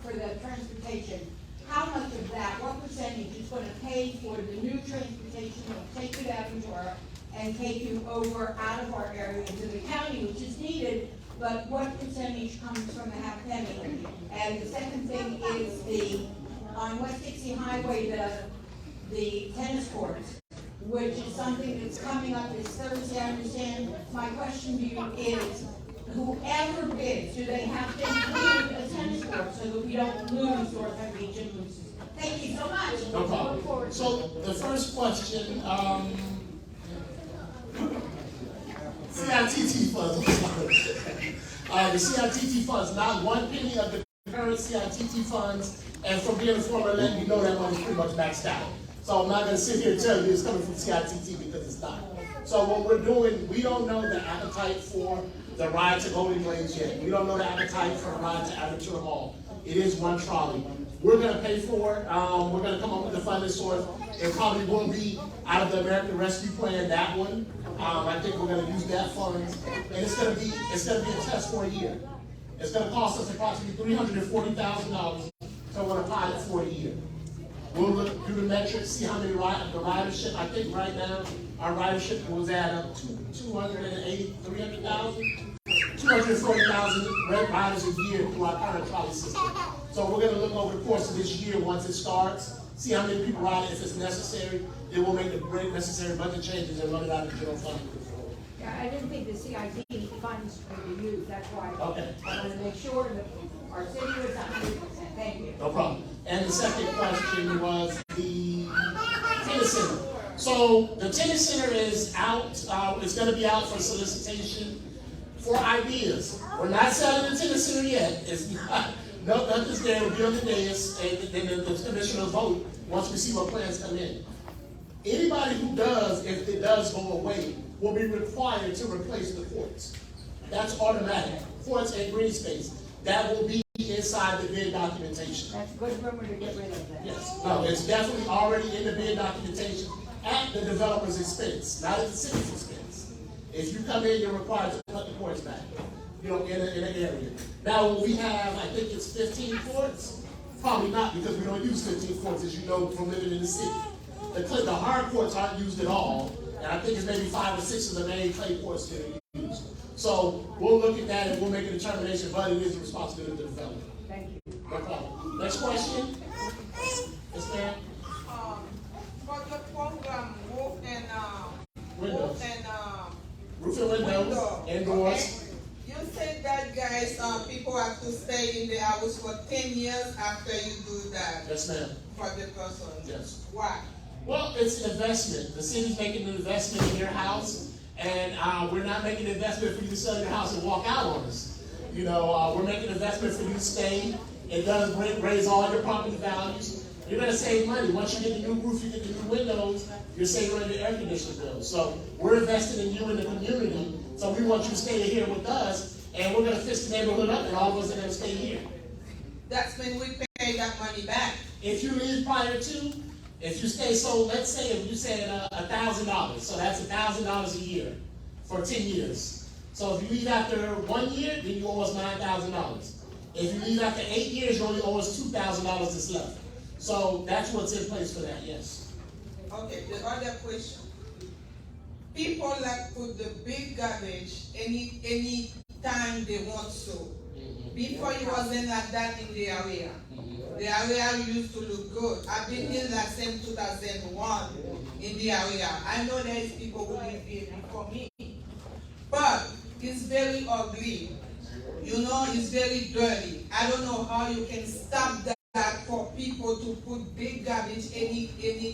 for the transportation, how much of that, what percentage is going to pay for the new transportation that will take you to Aventura and take you over out of our area into the county, which is needed, but what percentage comes from the half penny? And the second thing is on West Dixie Highway, the tennis courts, which is something that's coming up this Thursday, I understand. My question to you is, whoever bids, do they have to include a tennis court so that we don't lose North End Region loses? Thank you so much. No problem. So the first question, CITT funds. The CITT funds, not one penny of the current CITT funds, and from being a former lender, you know that money's pretty much maxed out. So I'm not going to sit here and tell you it's coming from CITT because it's not. So what we're doing, we don't know the appetite for the ride to Golden Glades yet. We don't know the appetite for a ride to Aventura Hall. It is one trolley. We're going to pay for it. We're going to come up with a funding source. It probably will be out of the American Rescue Plan, that one. I think we're going to use that fund. And it's going to be a test for a year. It's going to cost us approximately $340,000 to run a pilot for a year. We'll look through the metrics, see how many the ridership. I think right now our ridership was at 240,000 riders a year through our current trolley system. So we're going to look over the course of this year once it starts, see how many people ride it. If it's necessary, then we'll make the necessary budget changes and run it out of the general fund. Yeah, I didn't think the CIT funds could be used, that's why Okay. I want to make sure that our city was 100%. Thank you. No problem. And the second question was the tennis center. So the tennis center is out. It's going to be out for solicitation for ideas. We're not selling the tennis center yet. It's not. Nothing's there. We'll be on the dais, and then the commissioners vote once we see what plans come in. Anybody who does, if it does go away, will be required to replace the courts. That's automatic. Courts and green space. That will be inside the bid documentation. That's a good rumor to get rid of that. Yes. No, it's definitely already in the bid documentation at the developer's expense, not at the city's expense. If you come in, you're required to put the courts back, you know, in an area. Now, we have, I think it's 15 courts. Probably not, because we don't use 15 courts, as you know, from living in the city. The hard courts aren't used at all, and I think it's maybe 5 or 6 of the main clay courts that are used. So we'll look at that and we'll make a determination, but it is the responsibility of the developer. Thank you. No problem. Next question? Yes, ma'am? For the program, roof and, Windows. roof Roof and, and windows, window. indoors. Okay. You said that, guys, people have to stay in the house for 10 years after you do that Yes, ma'am. for the person. Yes. Why? Well, it's an investment. The city's making an investment in your house, and we're not making an investment for you to sell your house and walk out on us. You know, we're making an investment for you to stay. It does raise all your property values. You're going to save money. Once you get the new roof, you get the new windows, you're saving on your air conditioning bills. So we're invested in you in the community, so we want you to stay here with us, and we're going to fix the neighborhood up, and all of us are going to stay here. That's when we pay that money back. If you leave prior to, if you stay, so let's say if you said $1,000, so that's $1,000 a year for 10 years. So if you leave after 1 year, then you owe us $9,000. If you leave after 8 years, you only owe us $2,000 that's left. So that's what's in place for that, yes. Okay, the other question. People like put the big garbage any time they want to. Before it wasn't like that in the area. The area used to look good. I've been here like since 2001 in the area. I know there is people who live here before me. But it's very ugly. You know, it's very dirty. I don't know how you can stop that for people to put big garbage any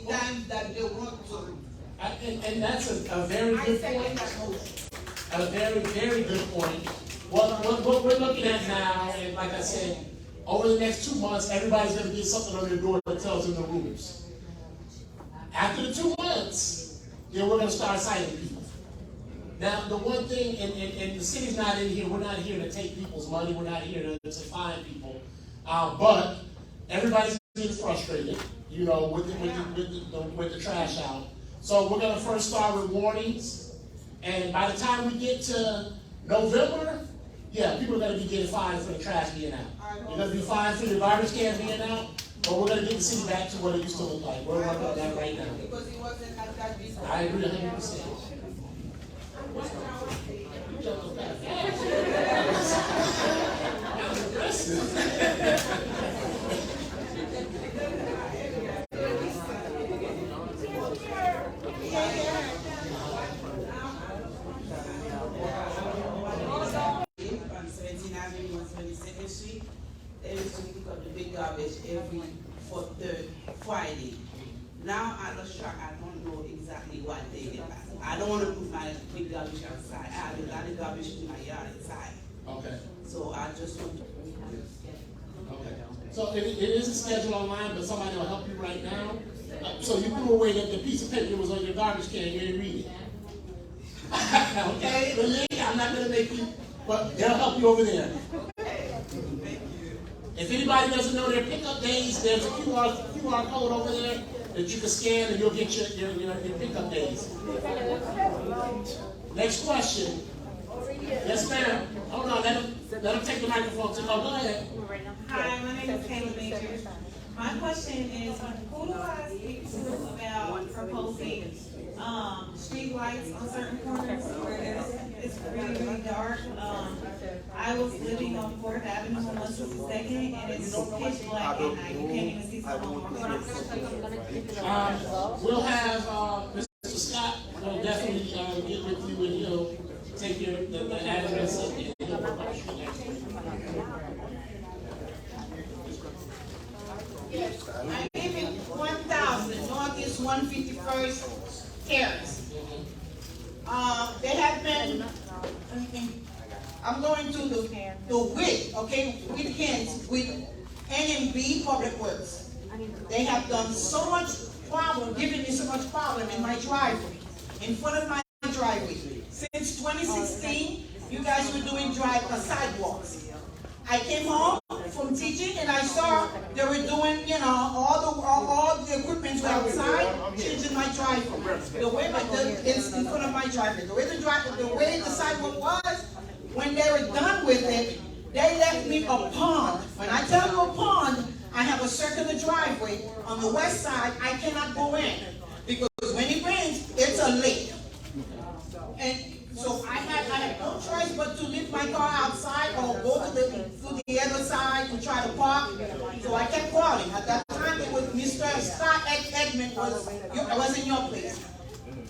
time that they want to. And that's a very good point. A very, very good point. What we're looking at now, and like I said, over the next 2 months, everybody's going to get something on their door that tells them the rules. After the 2 months, then we're going to start citing people. Now, the one thing, and the city's not in here, we're not here to take people's money, we're not here to fine people, but everybody's getting frustrated, you know, with the trash out. So we're going to first start with warnings, and by the time we get to November, yeah, people are going to be getting fined for the trash being out. You're going to be fined for your garbage can being out, but we're going to get the city back to what it used to look like. We're working on that right now. Because it wasn't like that before. I agree 100%. You jumped so fast. That was aggressive. They used to pick up the big garbage every third Friday. Now I lost track. I don't know exactly what day they pass. I don't want to put my big garbage outside. I have a lot of garbage in my yard inside. Okay. So I just want to. Okay. So it is a schedule online, but somebody will help you right now. So you threw away the piece of paper that was on your garbage can. You didn't read it. Okay. The link, I'm not going to make you, but they'll help you over there. If anybody doesn't know their pickup days, there's a QR code over there that you can scan and you'll get your pickup days. Next question. Yes, ma'am. Hold on, let them take the microphone. Oh, go ahead. Hi, my name is Kayla Major. My question is, who do I speak to about proposing street lights on certain corners where it's really, really dark? I was living on 4th Avenue on 162nd, and it's pitch black at night. You can't even see someone walking on the street. We'll have Mr. Scott will definitely get with you and he'll take the address of the I live in 1000 Northeast 151st Terrace. They have been, I'm going to the WIC, okay, with hands, with NMB Public Works. They have done so much problem, given me so much problem in my driveway, in front of my driveway. Since 2016, you guys were doing sidewalks. I came home from teaching and I saw they were doing, you know, all the equipment outside, changing my driveway. The way it's in front of my driveway. The way the sidewalk was, when they were done with it, they left me a pond. When I tell you a pond, I have a circular driveway. On the west side, I cannot go in. Because when it rains, it's a lake. And so I had no choice but to leave my car outside or go to the other side to try to park. So I kept calling. At that time, it was Mr. Scott Edmund was in your place.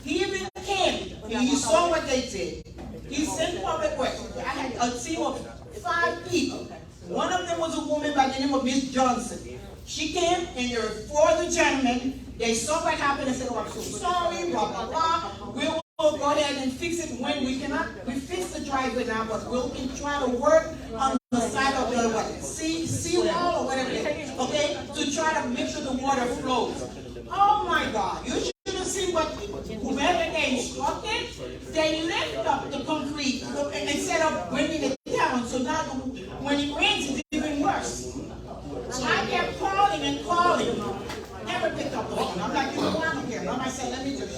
He even came. He saw what they did. He sent public works. I had a team of 5 people. One of them was a woman by the name of Miss Johnson. She came and there were 4 other gentlemen. They saw what happened and said, oh, I'm so sorry, blah, blah, blah. We'll go ahead and fix it when we cannot. We fix the driveway now, but we'll try to work on the side of the sea wall or whatever it is, okay, to try to make sure the water flows. Oh my God, you should have seen what whoever they instructed. They lift up the concrete instead of bringing it down. So now when it rains, it's even worse. I kept calling and calling. Never picked up the phone. I'm like, you know what, I don't care. I said, let me just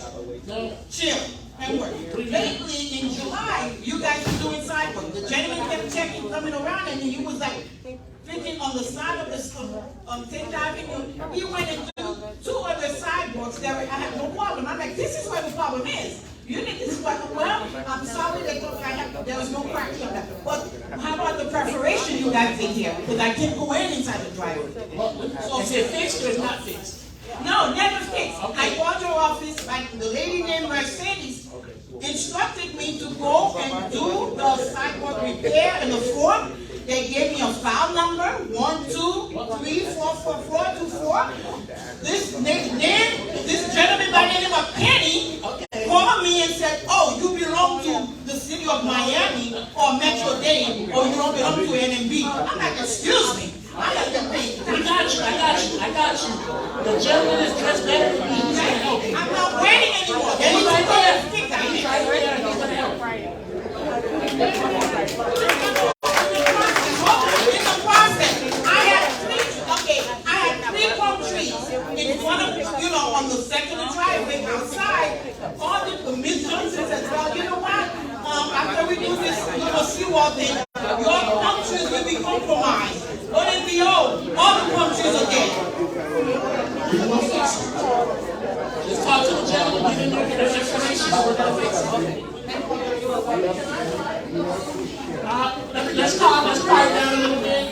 chill and work. Lately, in July, you guys were doing sidewalk. The gentleman kept checking, coming around, and he was like, thinking on the side of the 10th Avenue, he went and did 2 other sidewalks there. I had no problem. I'm like, this is where the problem is. You think this is what, well, I'm sorry that there was no cracks on that. But how about the preparation you guys did here? Because I can't go inside the driveway. So is it fixed or not fixed? No, never fixed. Okay. I called your office, like the lady named Mercedes instructed me to go and do the sidewalk repair in the form. They gave me a file number, 1234424. This gentleman by the name of Penny called me and said, oh, you belong to the city of Miami or Metro Dade, or you don't belong to NMB. I'm like, excuse me. I got you. The gentleman is dressed better than me. I'm not waiting anymore. He's right there. He's going to help. In the process, I had 3 palm trees in front of, on the secular driveway outside. All the Miss Johnson said, well, you know what? After we do this seawall thing, your palm trees will be compromised. What if we own all the palm trees again? Just talk to the gentleman, give him your information, we're going to fix it. Let's quiet down a little bit.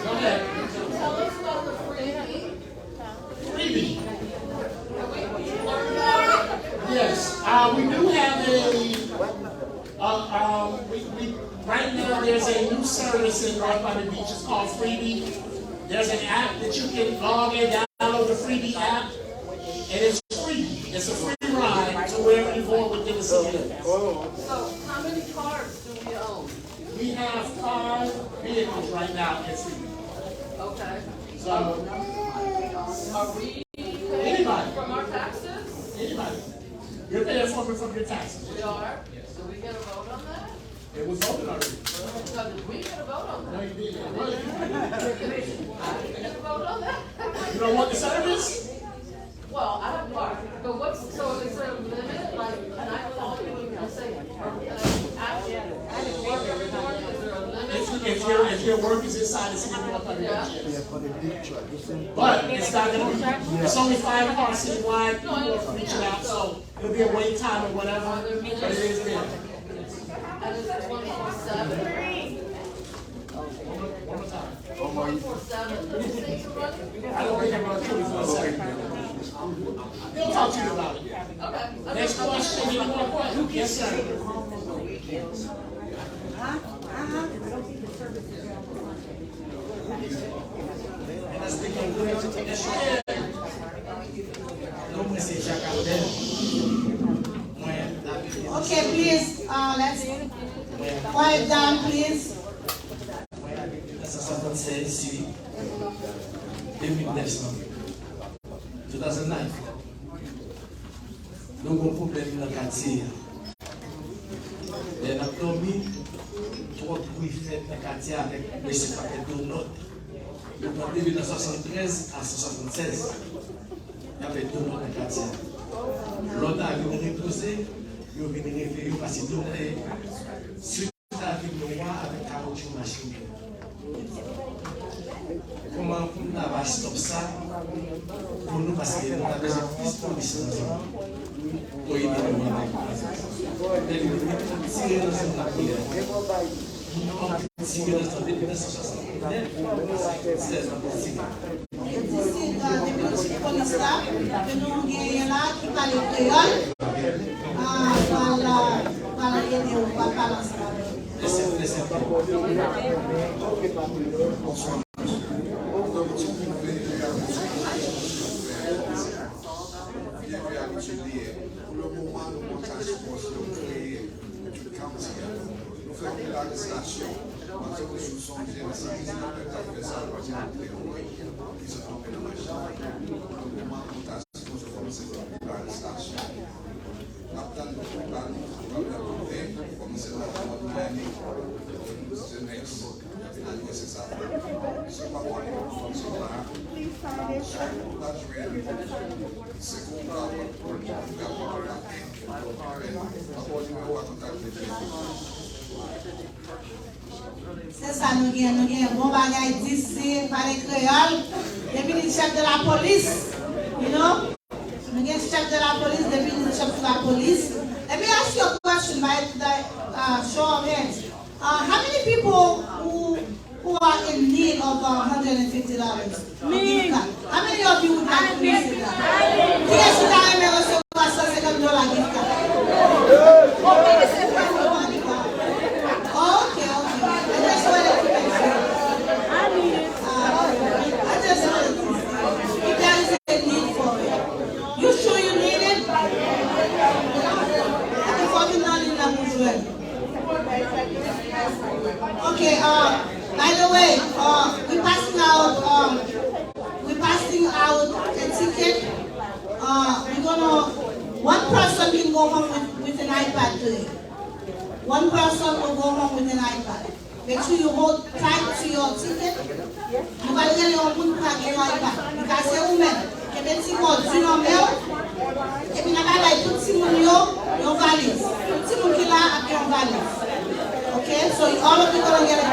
Go ahead. Tell us about the freebie. Freebie. Yes, we do have right now there's a new service in North Miami Beach. It's called Freebie. There's an app that you can log in, download the Freebie app, and it's free. It's a free ride to wherever you're going within the city. So, how many cars do we own? We have 5 vehicles right now in Freebie. Okay. So, are we paying from our taxes? Anybody. You're paying for it from your taxes. We are. Do we get a vote on that? It was voted already. So did we get a vote on that? No, you didn't. I didn't get a vote on that. You don't want the service? Well, I have part, but so is there a limit, like, can I call you and say, or can I ask you to work every morning, is there a limit? If your work is inside the city of North Miami Beach, yes. But it's not gonna be, it's only 5 cars citywide, people are reaching out, so it'll be a wait time or whatever, but it is there. And is it 24/7? One more time. 24/7, these things are running? I don't think I'm gonna 24/7. He'll talk to you about it. Okay. Next question, any more questions? Yes, sir. Okay, please, let's quiet down, please. 2009. Nous avons un problème dans le quartier. Les abdominaux, trop de bruit fait dans le quartier avec les paquets de notes. Depuis 1973 à 1976, il y avait 2 mois de quartier. L'autre a venu reposer, il a venu référer parce que nous avons suite à le roi avec 48 machines. Comment nous avons stop ça pour nous parce que nous avons besoin de plus de police dans la zone. Pour aider le roi avec la zone. Nous avons tiré dans cette prière. Nous avons tiré dans cette 1969. C'est ça pour tirer. D'ici, depuis le police là, que nous avons là qui parle créole, par la aider ou par parler pour le moment, nous montons ce poste de créer une quantité. Nous faisons la législation. Parce que nous sommes des citoyens qui fait ça à partir de qui se trompent dans la chambre. Pour le moment, nous montons ce poste de commencer la législation. Après, nous allons commencer la planning. C'est next. C'est ça. C'est pas pour les c'est là. C'est qu'on va c'est ça, nous avons un bon bagage d'ici, par les créoles, depuis le chef de la police, you know? Nous avons le chef de la police, depuis le chef de la police. Let me ask you a question by the show of hands. How many people who are in need of $150? Me. How many of you would like to receive that? Qui est-ce qui a aimé recevoir $150 gift card? Okay. I just wanted to make sure. I just wanted to see if there is a need for it. You sure you need it? Okay, by the way, we're passing out a ticket. One person can go home with an iPad today. One person will go home with an iPad. Make sure you hold tight to your ticket. You got to get your own iPad. Because c'est vous-même. Et bien, si vous du numéro, et puis, vous avez tout le monde une valise. Tout le monde qui l'a a une valise. Okay, so all of you gonna get the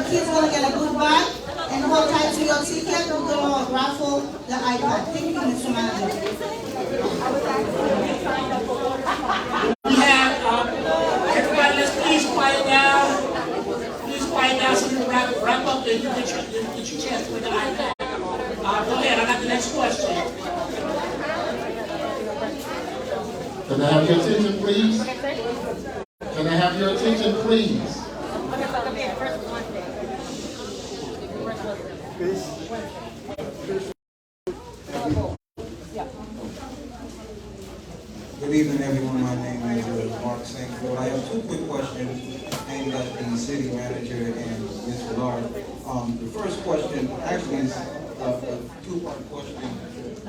kids gonna get a good bag and hold tight to your ticket. We're gonna raffle the iPad. Thank you, Mr. Manager. We have everybody. Let's please quiet down. Please quiet down so we can wrap up and you get your chance with the iPad. Go ahead. I got the next question. Can I have your attention, please? Can I have your attention, please? Good evening, everyone. My name is Mark St. I have 2 quick questions aimed at the city manager and Ms. Villard. The first question actually is a 2-part question.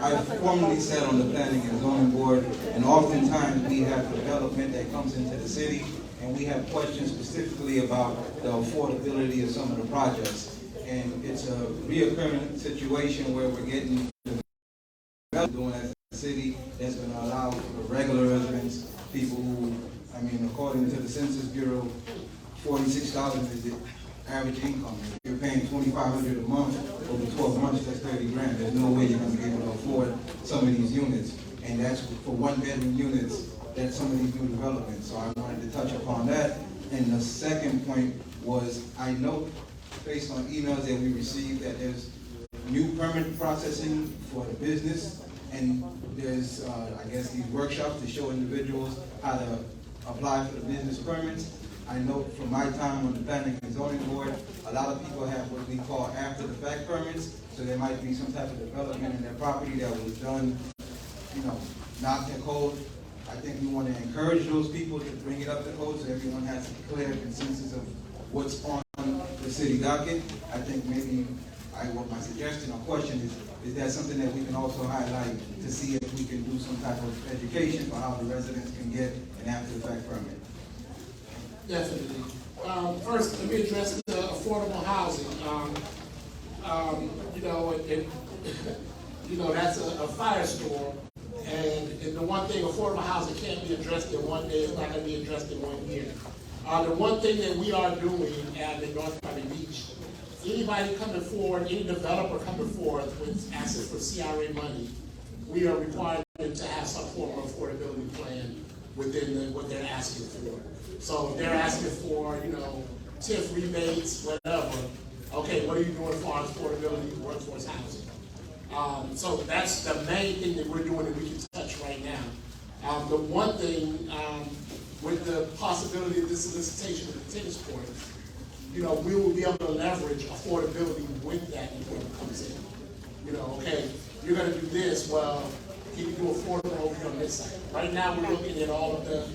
I've formerly sat on the planning and zoning board, and oftentimes we have development that comes into the city, and we have questions specifically about the affordability of some of the projects. And it's a reoccurring situation where we're getting doing as a city that's going to allow for the regular residents, people who, according to the Census Bureau, $46 is the average income. If you're paying $2,500 a month over 12 months, that's $30,000. There's no way you're going to be able to afford some of these units, and that's for 1-bedroom units. That's some of these new developments. So I wanted to touch upon that. And the second point was, I know based on emails that we received that there's new permit processing for the business, and there's I guess these workshops to show individuals how to apply for the business permits. I know from my time on the planning and zoning board, a lot of people have what we call after the fact permits, so there might be some type of development in their property that was done, not to code. I think we want to encourage those people to bring it up to code so everyone has a clear consensus of what's on the city docket. I think maybe what my suggestion or question is that something that we can also highlight to see if we can do some type of education for how the residents can get an after the fact permit. Definitely. First, let me address the affordable housing. you know, that's a firestorm. And the one thing, affordable housing can't be addressed in one day, it's not gonna be addressed in 1 year. The one thing that we are doing in North Miami Beach, anybody coming forward, any developer coming forward with asking for CRA money, we are requiring them to have some form of affordability plan within what they're asking for. So if they're asking for, you know, TIF rebates, whatever, okay, what are you doing for affordability, workforce housing? So that's the main thing that we're doing that we can touch right now. The one thing, with the possibility of this solicitation of the tennis courts, you know, we will be able to leverage affordability with that before it comes in. You know, okay, you're gonna do this, well, can you do affordable over here on this side? Right now, we're looking at all of the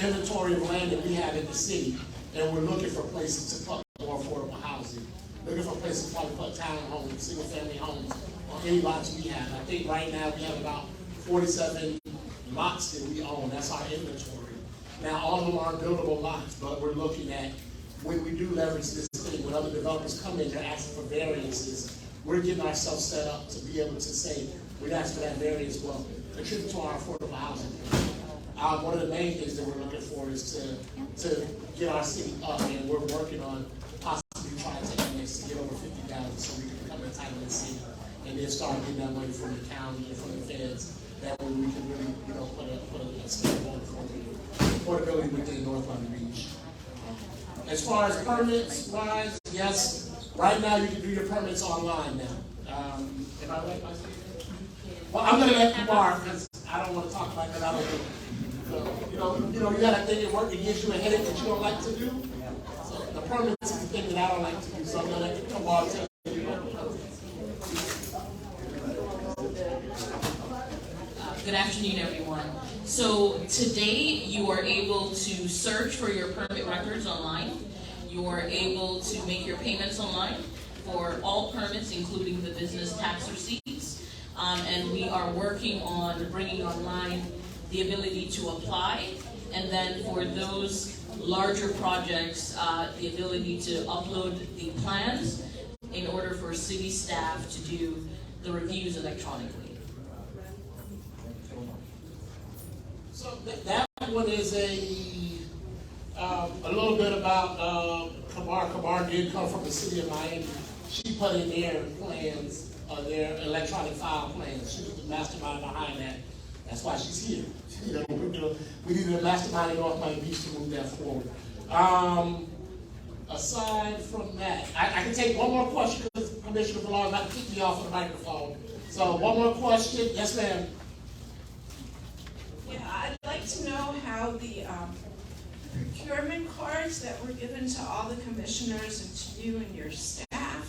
inventory of land that we have in the city, and we're looking for places to put more affordable housing. Looking for places to probably put townhomes, single-family homes, on any lots we have. I think right now we have about 47 lots that we own. That's our inventory. Now, all of them are buildable lots, but we're looking at, when we do leverage this thing, when other developers come in, they're asking for variances, we're getting ourselves set up to be able to say, we'd ask for that variance, well, contribute to our affordable housing. One of the main things that we're looking for is to get our city up, and we're working on possibly trying to annex to get over 50,000 so we can become a entitlement city, and then start getting that money from the county and from the feds. That way we can really, you know, put a stamp on affordability within North Miami Beach. As far as permits wise, yes, right now you can do your permits online now. Am I right? Well, I'm gonna let Kumar, because I don't want to talk about that. I don't know. So, you know, you got a thing at work that gives you a headache that you don't like to do. So the permits is the thing that I don't like to do. So I'm gonna let Kumar tell you about the permits. Good afternoon, everyone. So today you are able to search for your permit records online. You are able to make your payments online for all permits, including the business tax receipts. And we are working on bringing online the ability to apply. And then for those larger projects, the ability to upload the plans in order for city staff to do the reviews electronically. So that one is a little bit about Kamar. Kamar did come from the city of Miami. She put in their plans, their electronic file plans. She was the mastermind behind that. That's why she's here. You know, we needed a mastermind in North Miami Beach to move that forward. Aside from that, I can take one more question because Commissioner Villard is about to kick me off of the microphone. So one more question. Yes, ma'am. Yeah, I'd like to know how the procurement cards that were given to all the commissioners and to you and your staff,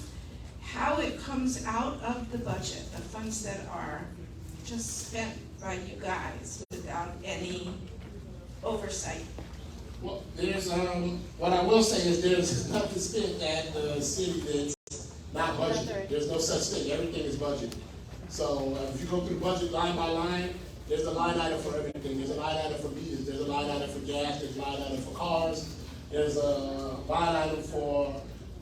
how it comes out of the budget, the funds that are just spent by you guys without any oversight. Well, there's what I will say is there's nothing spent at the city that's not budgeted. There's no such thing. Everything is budgeted. So if you go through the budget line by line, there's a line item for everything. There's a line item for meters. There's a line item for gas. There's a line item for cars. There's a line item for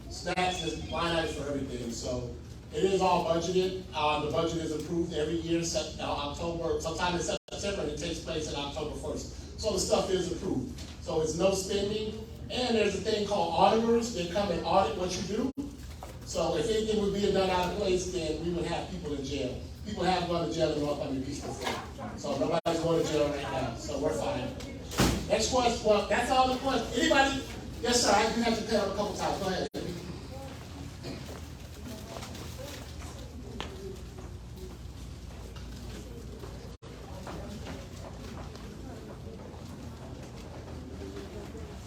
snacks. There's a line item for everything. So it is all budgeted. The budget is approved every year, October, sometime in September, and it takes place on October 1st. So the stuff is approved. So it's no spending. And there's a thing called auditors. They come and audit what you do. So if anything was being done out of place, then we would have people in jail. People have gone to jail in North Miami Beach before. So nobody's going to jail right now. So we're fine. Next question. Well, that's all the questions. Anybody? Yes, sir. I do have to pay up a couple times. Go ahead.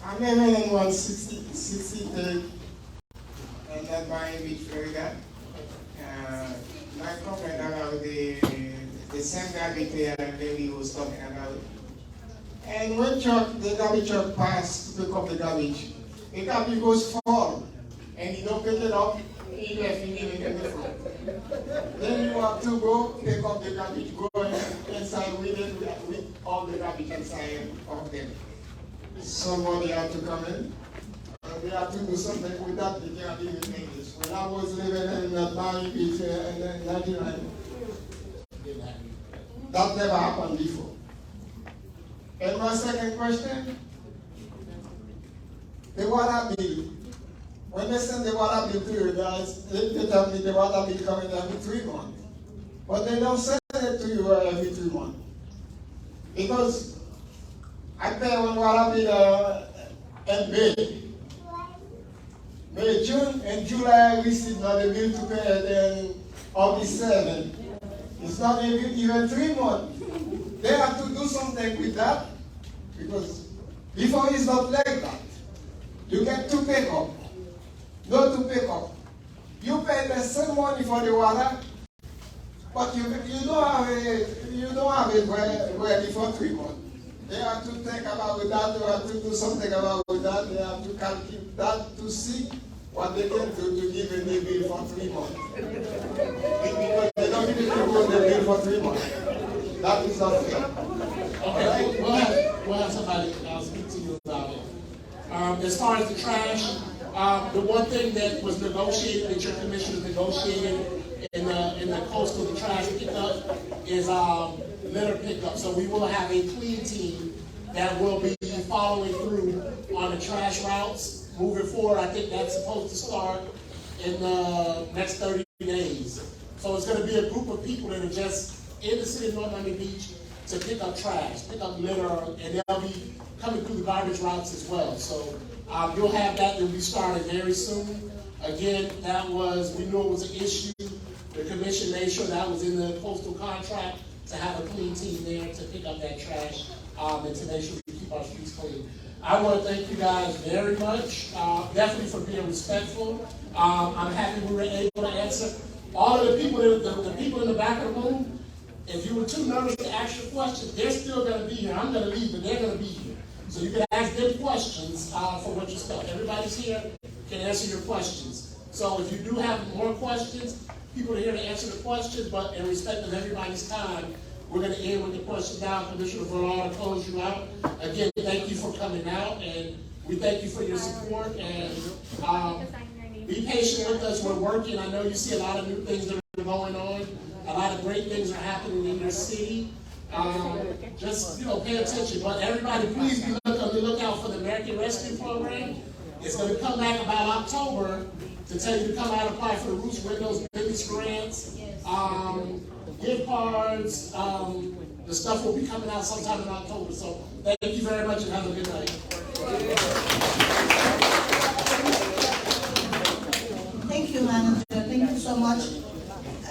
I'm living in 163 and that Miami Beach, Florida. My complaint about the same garbage that lady was talking about. And when the garbage truck passed to pick up the garbage goes full, and you don't pick it up, he left, he didn't get the food. Then you have to go pick up the garbage, go inside with it, with all the garbage inside of them. Somebody have to come in, and we have to do something with that, they can't even make this when I was living in Miami Beach in 99. That never happened before. And my second question, the water bill. When they send the water bill to you guys, they tell me the water bill coming every 3 months. But they don't send it to you every 3 months. Because I pay one water bill in May, June, and July I receive another bill to pay it in August 7. It's not even 3 months. They have to do something with that, because before it's not like that. You get to pick up, not to pick up. You pay the same money for the water, but you don't have it ready for 3 months. They have to think about that. They have to do something about that. They have to calculate that to see what they can do to give a new bill for 3 months. Because they don't give people the bill for 3 months. That is not fair. Okay, we'll have somebody speak to you about it. As far as the trash, the one thing that was negotiated, that your commissioners negotiated in the coastal trash pickup is litter pickup. So we will have a clean team that will be following through on the trash routes. Moving forward, I think that's supposed to start in the next 30 days. So it's going to be a group of people that are just in the city of North Miami Beach to pick up trash, pick up litter, and they'll be coming through the garbage routes as well. So you'll have that. It'll be starting very soon. Again, we knew it was an issue. The commission made sure that was in the postal contract to have a clean team there to pick up that trash and to make sure we keep our streets clean. I want to thank you guys very much, definitely for being respectful. I'm happy we were able to answer. All of the people, the people in the back of the room, if you were too nervous to ask your questions, they're still going to be here. I'm going to leave, but they're going to be here. So you can ask them questions for what you spell. Everybody's here can answer your questions. So if you do have more questions, people are here to answer the questions, but in respect of everybody's time, we're going to end with the question now. Commissioner Villard, to close you out. Again, thank you for coming out, and we thank you for your support. And be patient with us. We're working. I know you see a lot of new things that are going on. A lot of great things are happening in your city. Just pay attention. But everybody, please be on the lookout for the American Rescue Program. It's going to come back about October to tell you to come out and apply for the Roots Windows business grants. Gift cards, the stuff will be coming out sometime in October. So thank you very much and have a good night. Thank you, Manager. Thank you so much.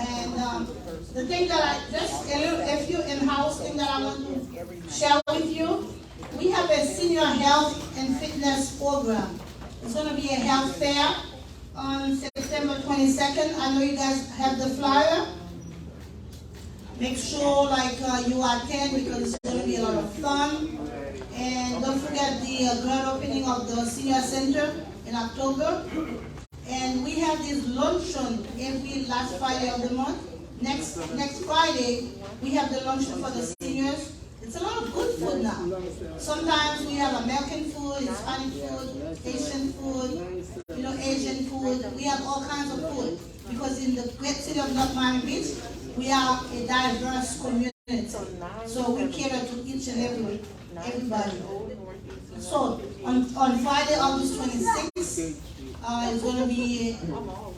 And the thing that a few in-house thing that I want to share with you, we have a senior health and fitness program. It's going to be a health fair on September 22nd. I know you guys have the flyer. Make sure you attend because it's going to be a lot of fun. And don't forget the grand opening of the senior center in October. And we have this luncheon every last Friday of the month. Next Friday, we have the luncheon for the seniors. It's a lot of good food now. Sometimes we have American food, Hispanic food, Asian food, Asian food. We have all kinds of food because in the great city of North Miami Beach, we are a diverse community. So we cater to each and everybody. So on Friday, August 26th, it's going to be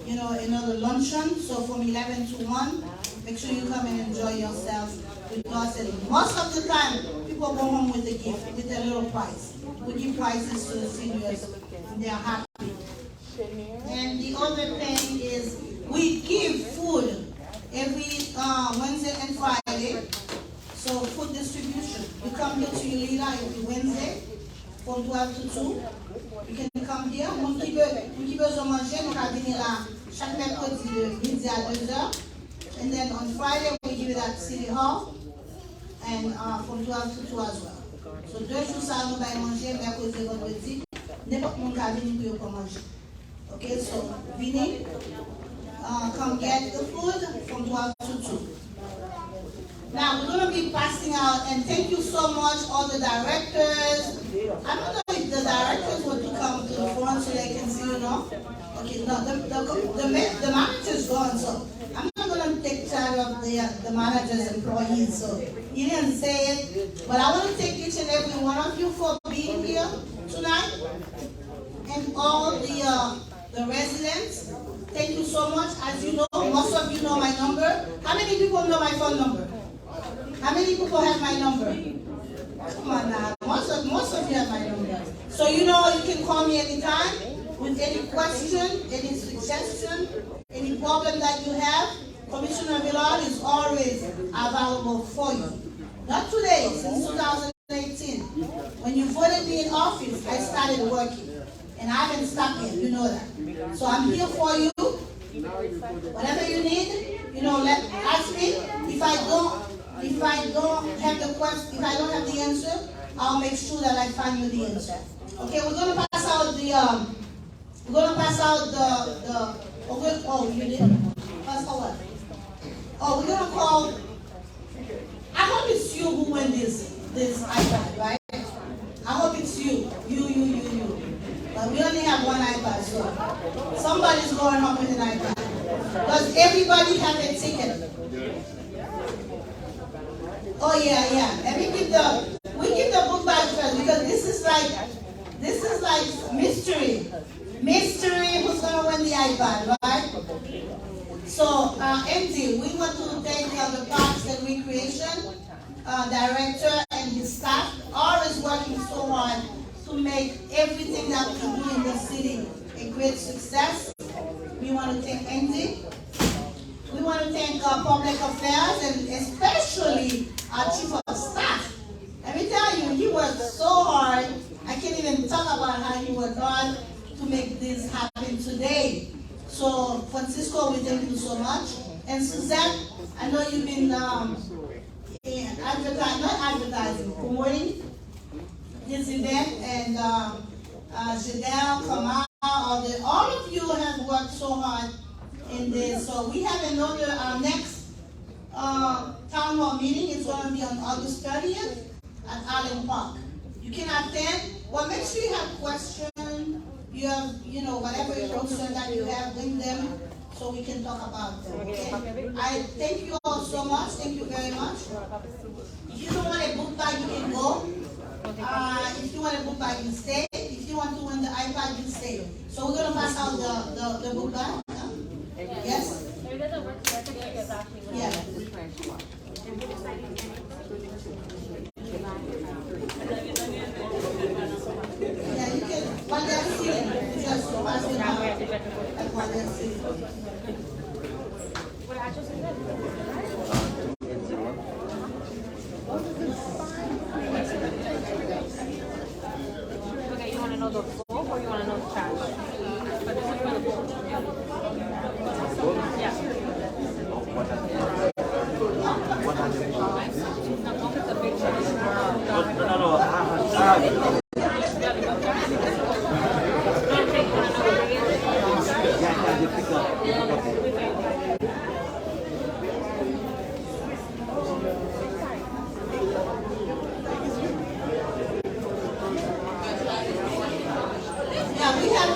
another luncheon. So from 11 to 1, make sure you come and enjoy yourself with us. And most of the time, people go home with a gift, with a little prize. We give prizes to the seniors, and they're happy. And the other thing is we give food every Wednesday and Friday. So food distribution. We come here to Villard every Wednesday from 12 to 2. You can come here. Moun ki besoin manger, nous allons venir là chaque mercredi de midi à 2h. And then on Friday, we give it at City Hall and from 12 to 2 as well. So 2 jours ça, nous allons manger mercredi et vendredi. N'importe mon cas venir pour manger. Okay, so Vinny, come get the food from 12 to 2. Now we're going to be passing out, and thank you so much, all the directors. I don't know if the directors want to come to the front so they can see you. No? Okay, no, the manager's gone, so I'm not gonna take charge of the manager's employees, so he didn't say it, but I wanna thank each and every one of you for being here tonight, and all the residents. Thank you so much. As you know, most of you know my number. How many people know my phone number? How many people have my number? Come on now, most of you have my number. So you know you can call me anytime with any question, any suggestion, any problem that you have. Commissioner Villard is always available for you. Not today, since 2018. When you voted me in office, I started working. And I haven't stopped yet, you know that. So I'm here for you. Whatever you need, you know, ask me. If I don't have the question, if I don't have the answer, I'll make sure that I find you the answer. Okay, we're gonna pass out you didn't pass out what? Oh, we're gonna call. I hope it's you who win this iPad, right? I hope it's you. But we only have one iPad, so somebody's going home with an iPad. Does everybody have a ticket? Oh yeah. And we keep the book bag first, because this is like mystery. Mystery who's gonna win the iPad, right? So Andy, we want to thank the Parks and Recreation Director and his staff, always working so hard to make everything that we do in the city a great success. We want to thank Andy. We want to thank Public Affairs and especially our Chief of Staff. Let me tell you, he worked so hard. I can't even talk about how he worked hard to make this happen today. So Francisco, we thank you so much. And Suzette, I know you've been promoting this event, and Jadelle, Kamal, all of you have worked so hard in this. So we have another, our next town hall meeting is going to be on August 30th at Allen Park. You can attend. Well, make sure you have questions. You have, whatever question that you have, bring them so we can talk about them. Okay? I thank you all so much. Thank you very much. If you don't want a book bag, you can go. If you want a book bag, you stay. If you want to win the iPad, you stay. So we're going to pass out the book bag. Huh? Yes? If it doesn't work, so I think it's actually Yeah. Yeah, you can, while they're sitting, just pass it out while they're sitting. What I just said. Okay, you want to know the book or you want to know the trash? But this is for the book. Yeah. Yeah, we have,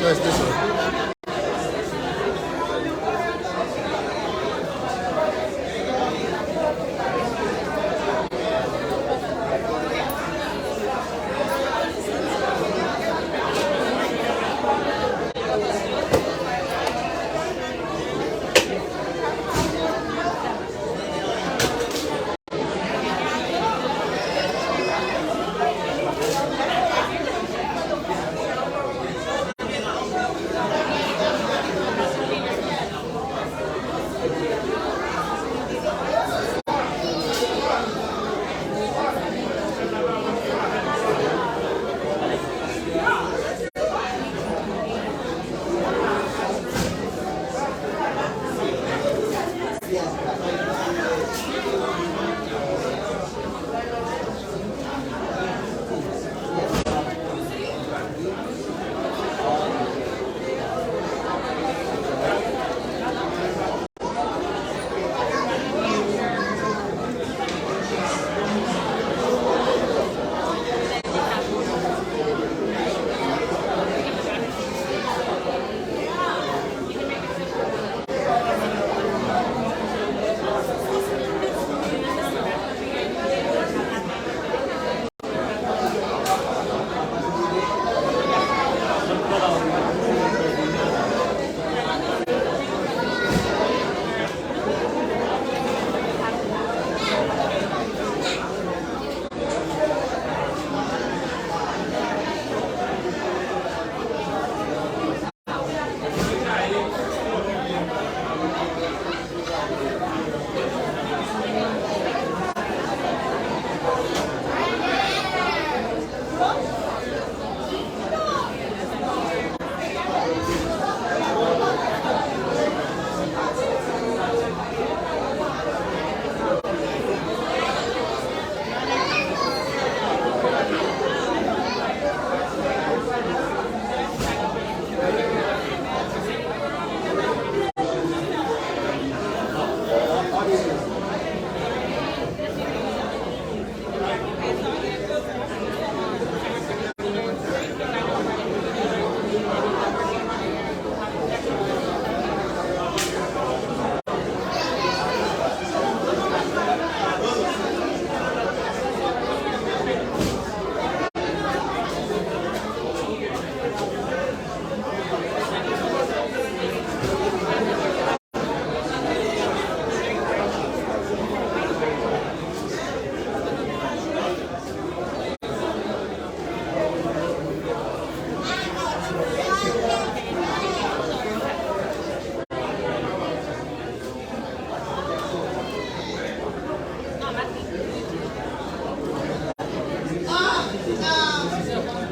No, it's this one.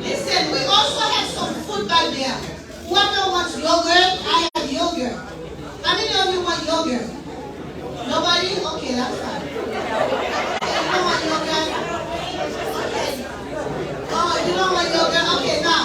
Listen, we also have some food back there. Whoever wants yogurt, I have yogurt. How many of you want yogurt? Nobody? Okay, that's fine. You don't want yogurt? Okay. Oh, you don't want yogurt? Okay, now.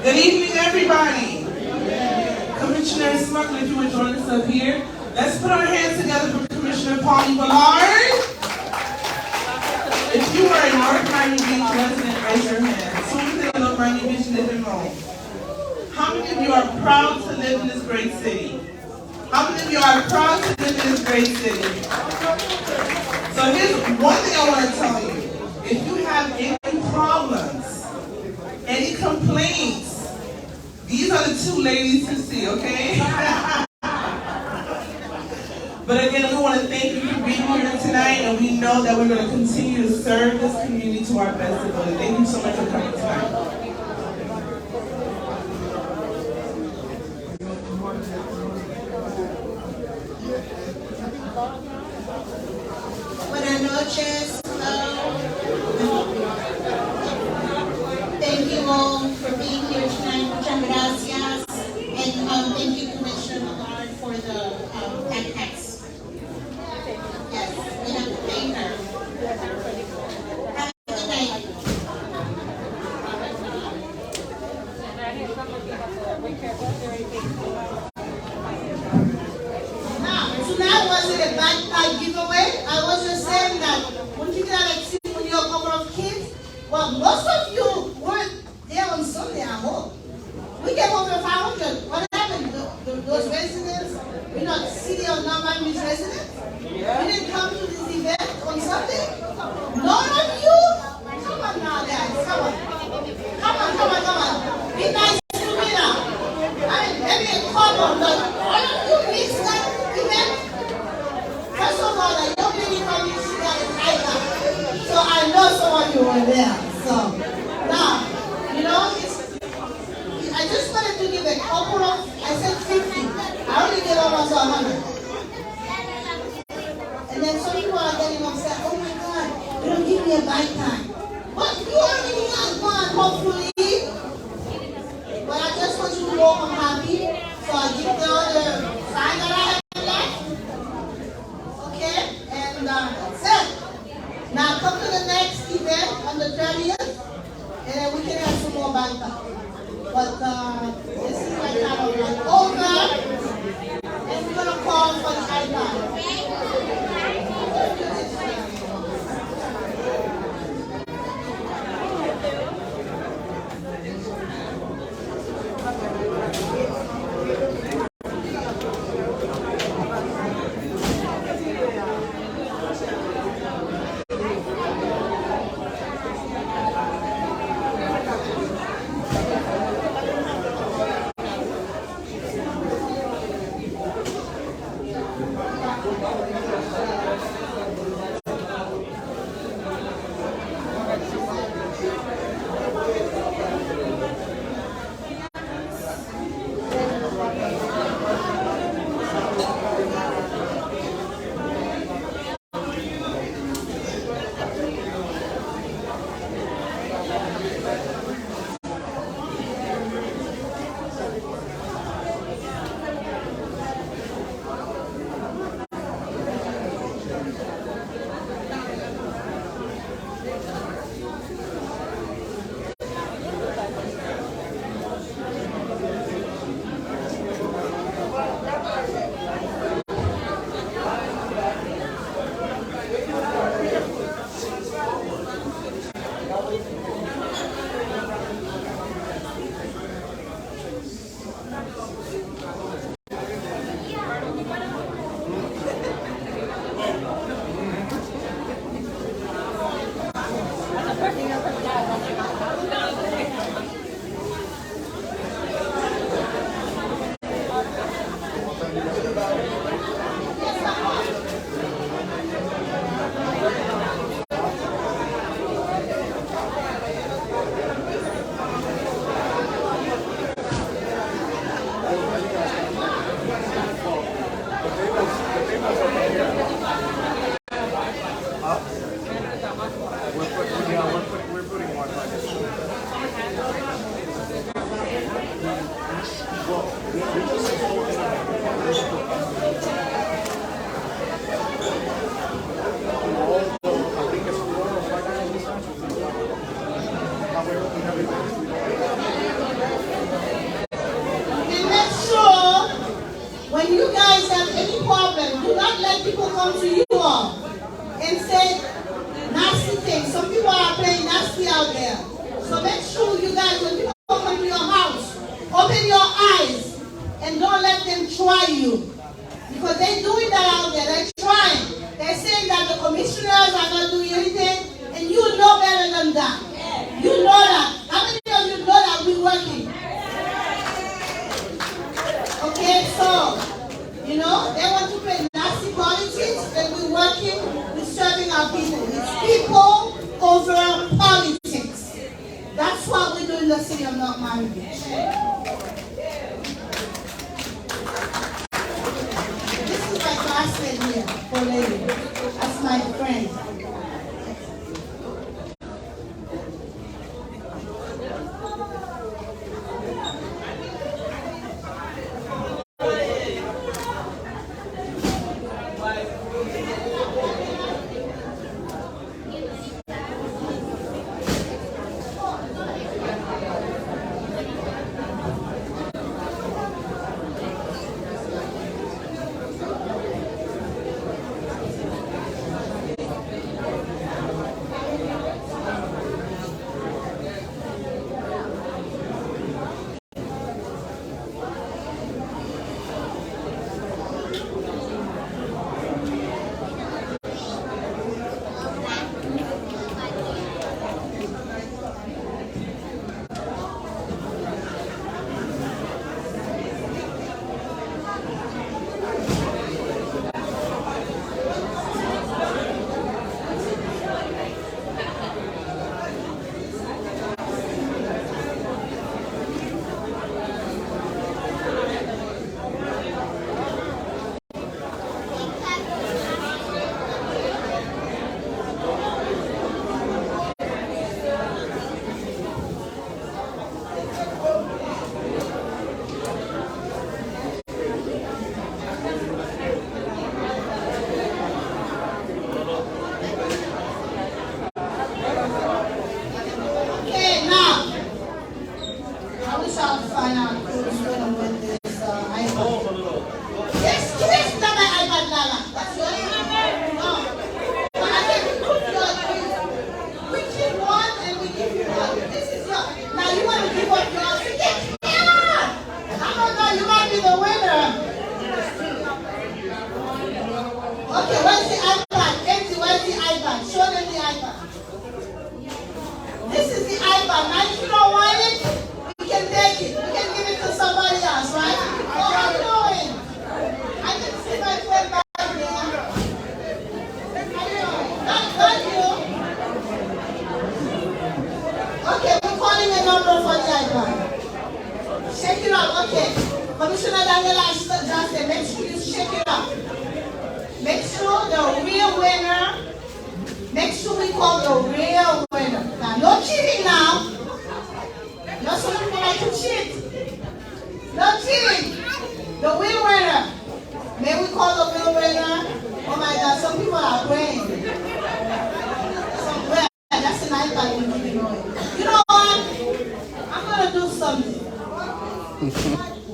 Good evening, everybody. Commissioner Smuggler, if you would join us up here. Let's put our hands together for Commissioner Paule Villard. If you are a North Miami Beach resident, raise your hand. So we say North Miami Beach live in home. How many of you are proud to live in this great city? How many of you are proud to live in this great city? So here's one thing I want to tell you. If you have any two ladies can see, okay? But again, we want to thank you for being here tonight, and we know that we're going to continue to serve this community to our best ability. Thank you so much for coming tonight. Buenas noches. Thank you all for being here tonight. Muchas gracias. And thank you, Commissioner Villard, for the backpacks. Yes, we have to thank her. Have a good night. Now, tonight wasn't a backpack giveaway. I was just saying that when you got to see when you're a couple of kids, well, most of you weren't there on Sunday, I hope. We gave over 500. What happened? Those residents, we're not city or non-Miami residents. We didn't come to this event on Sunday. None of you? Come on now, guys. Come on. Come on. Be nice to me now. I mean, maybe a couple, but all of you missed that event. First of all, I don't really come to see that in Tiger. So I know some of you were there. So now, you know, I just wanted to give a couple of, I said 50. I only gave almost 100. And then some people are getting upset, oh my God, they don't give me a bike time. But you already got one, hopefully. But I just want you to know I'm happy. So I give the other 5 that I have left. Okay? And that's it. Now come to the next event on the 30th. And then we can have some more bike time. But this is my kind of like over, and we're gonna call for the iPad. When you guys have any problem, do not let people come to you all and say nasty things. Some people are playing nasty out there. So make sure you guys, when people come to your house, open your eyes and don't let them try you. Because they're doing that out there. They're trying. They're saying that the commissioners are not doing anything, and you know better than that. You know that. How many of you know that we're working? over people. It's people over politics. That's what we do in the city of North Miami Beach. This is my classmate here, Paule. That's my friend.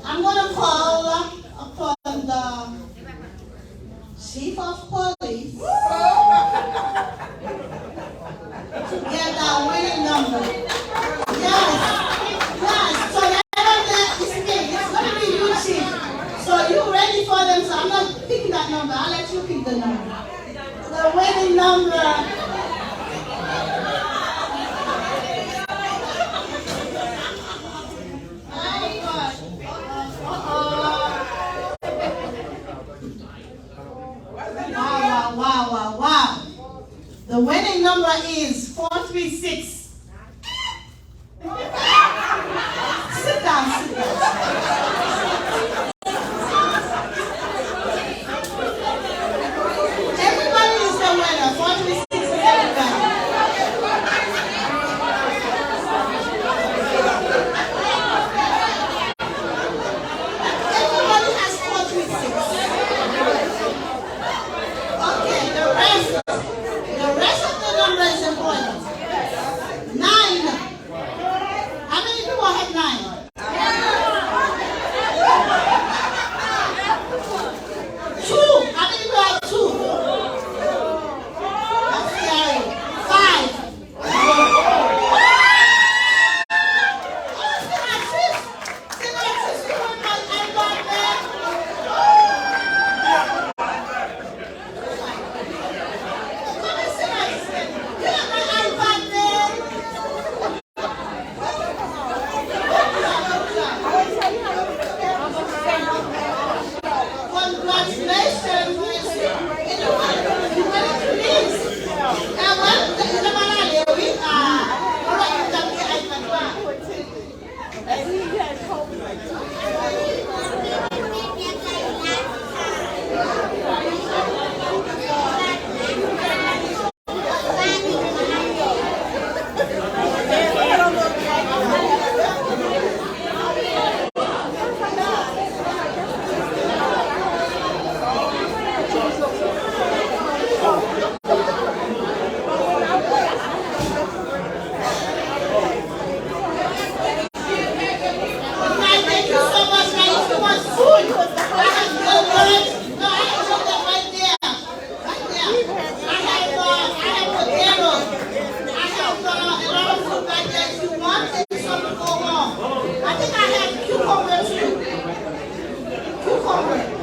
I'm going to call upon the chief of police to get that winning number. Yes. So it's going to be you, chief. So you ready for them? So I'm not picking that number. I'll let you pick the number. The winning number. Wow. The winning number is 436. Sit down. Everybody is the winner. 436 is everybody. Everybody has 436. Okay, the rest of the number is important. 9. How many people have 9? have food. I have yogurt. No, I have yogurt right there. Right there. I have potatoes. I have a lot of food right there. If you want it, something go wrong. I think I have cucumber too. Cucumber.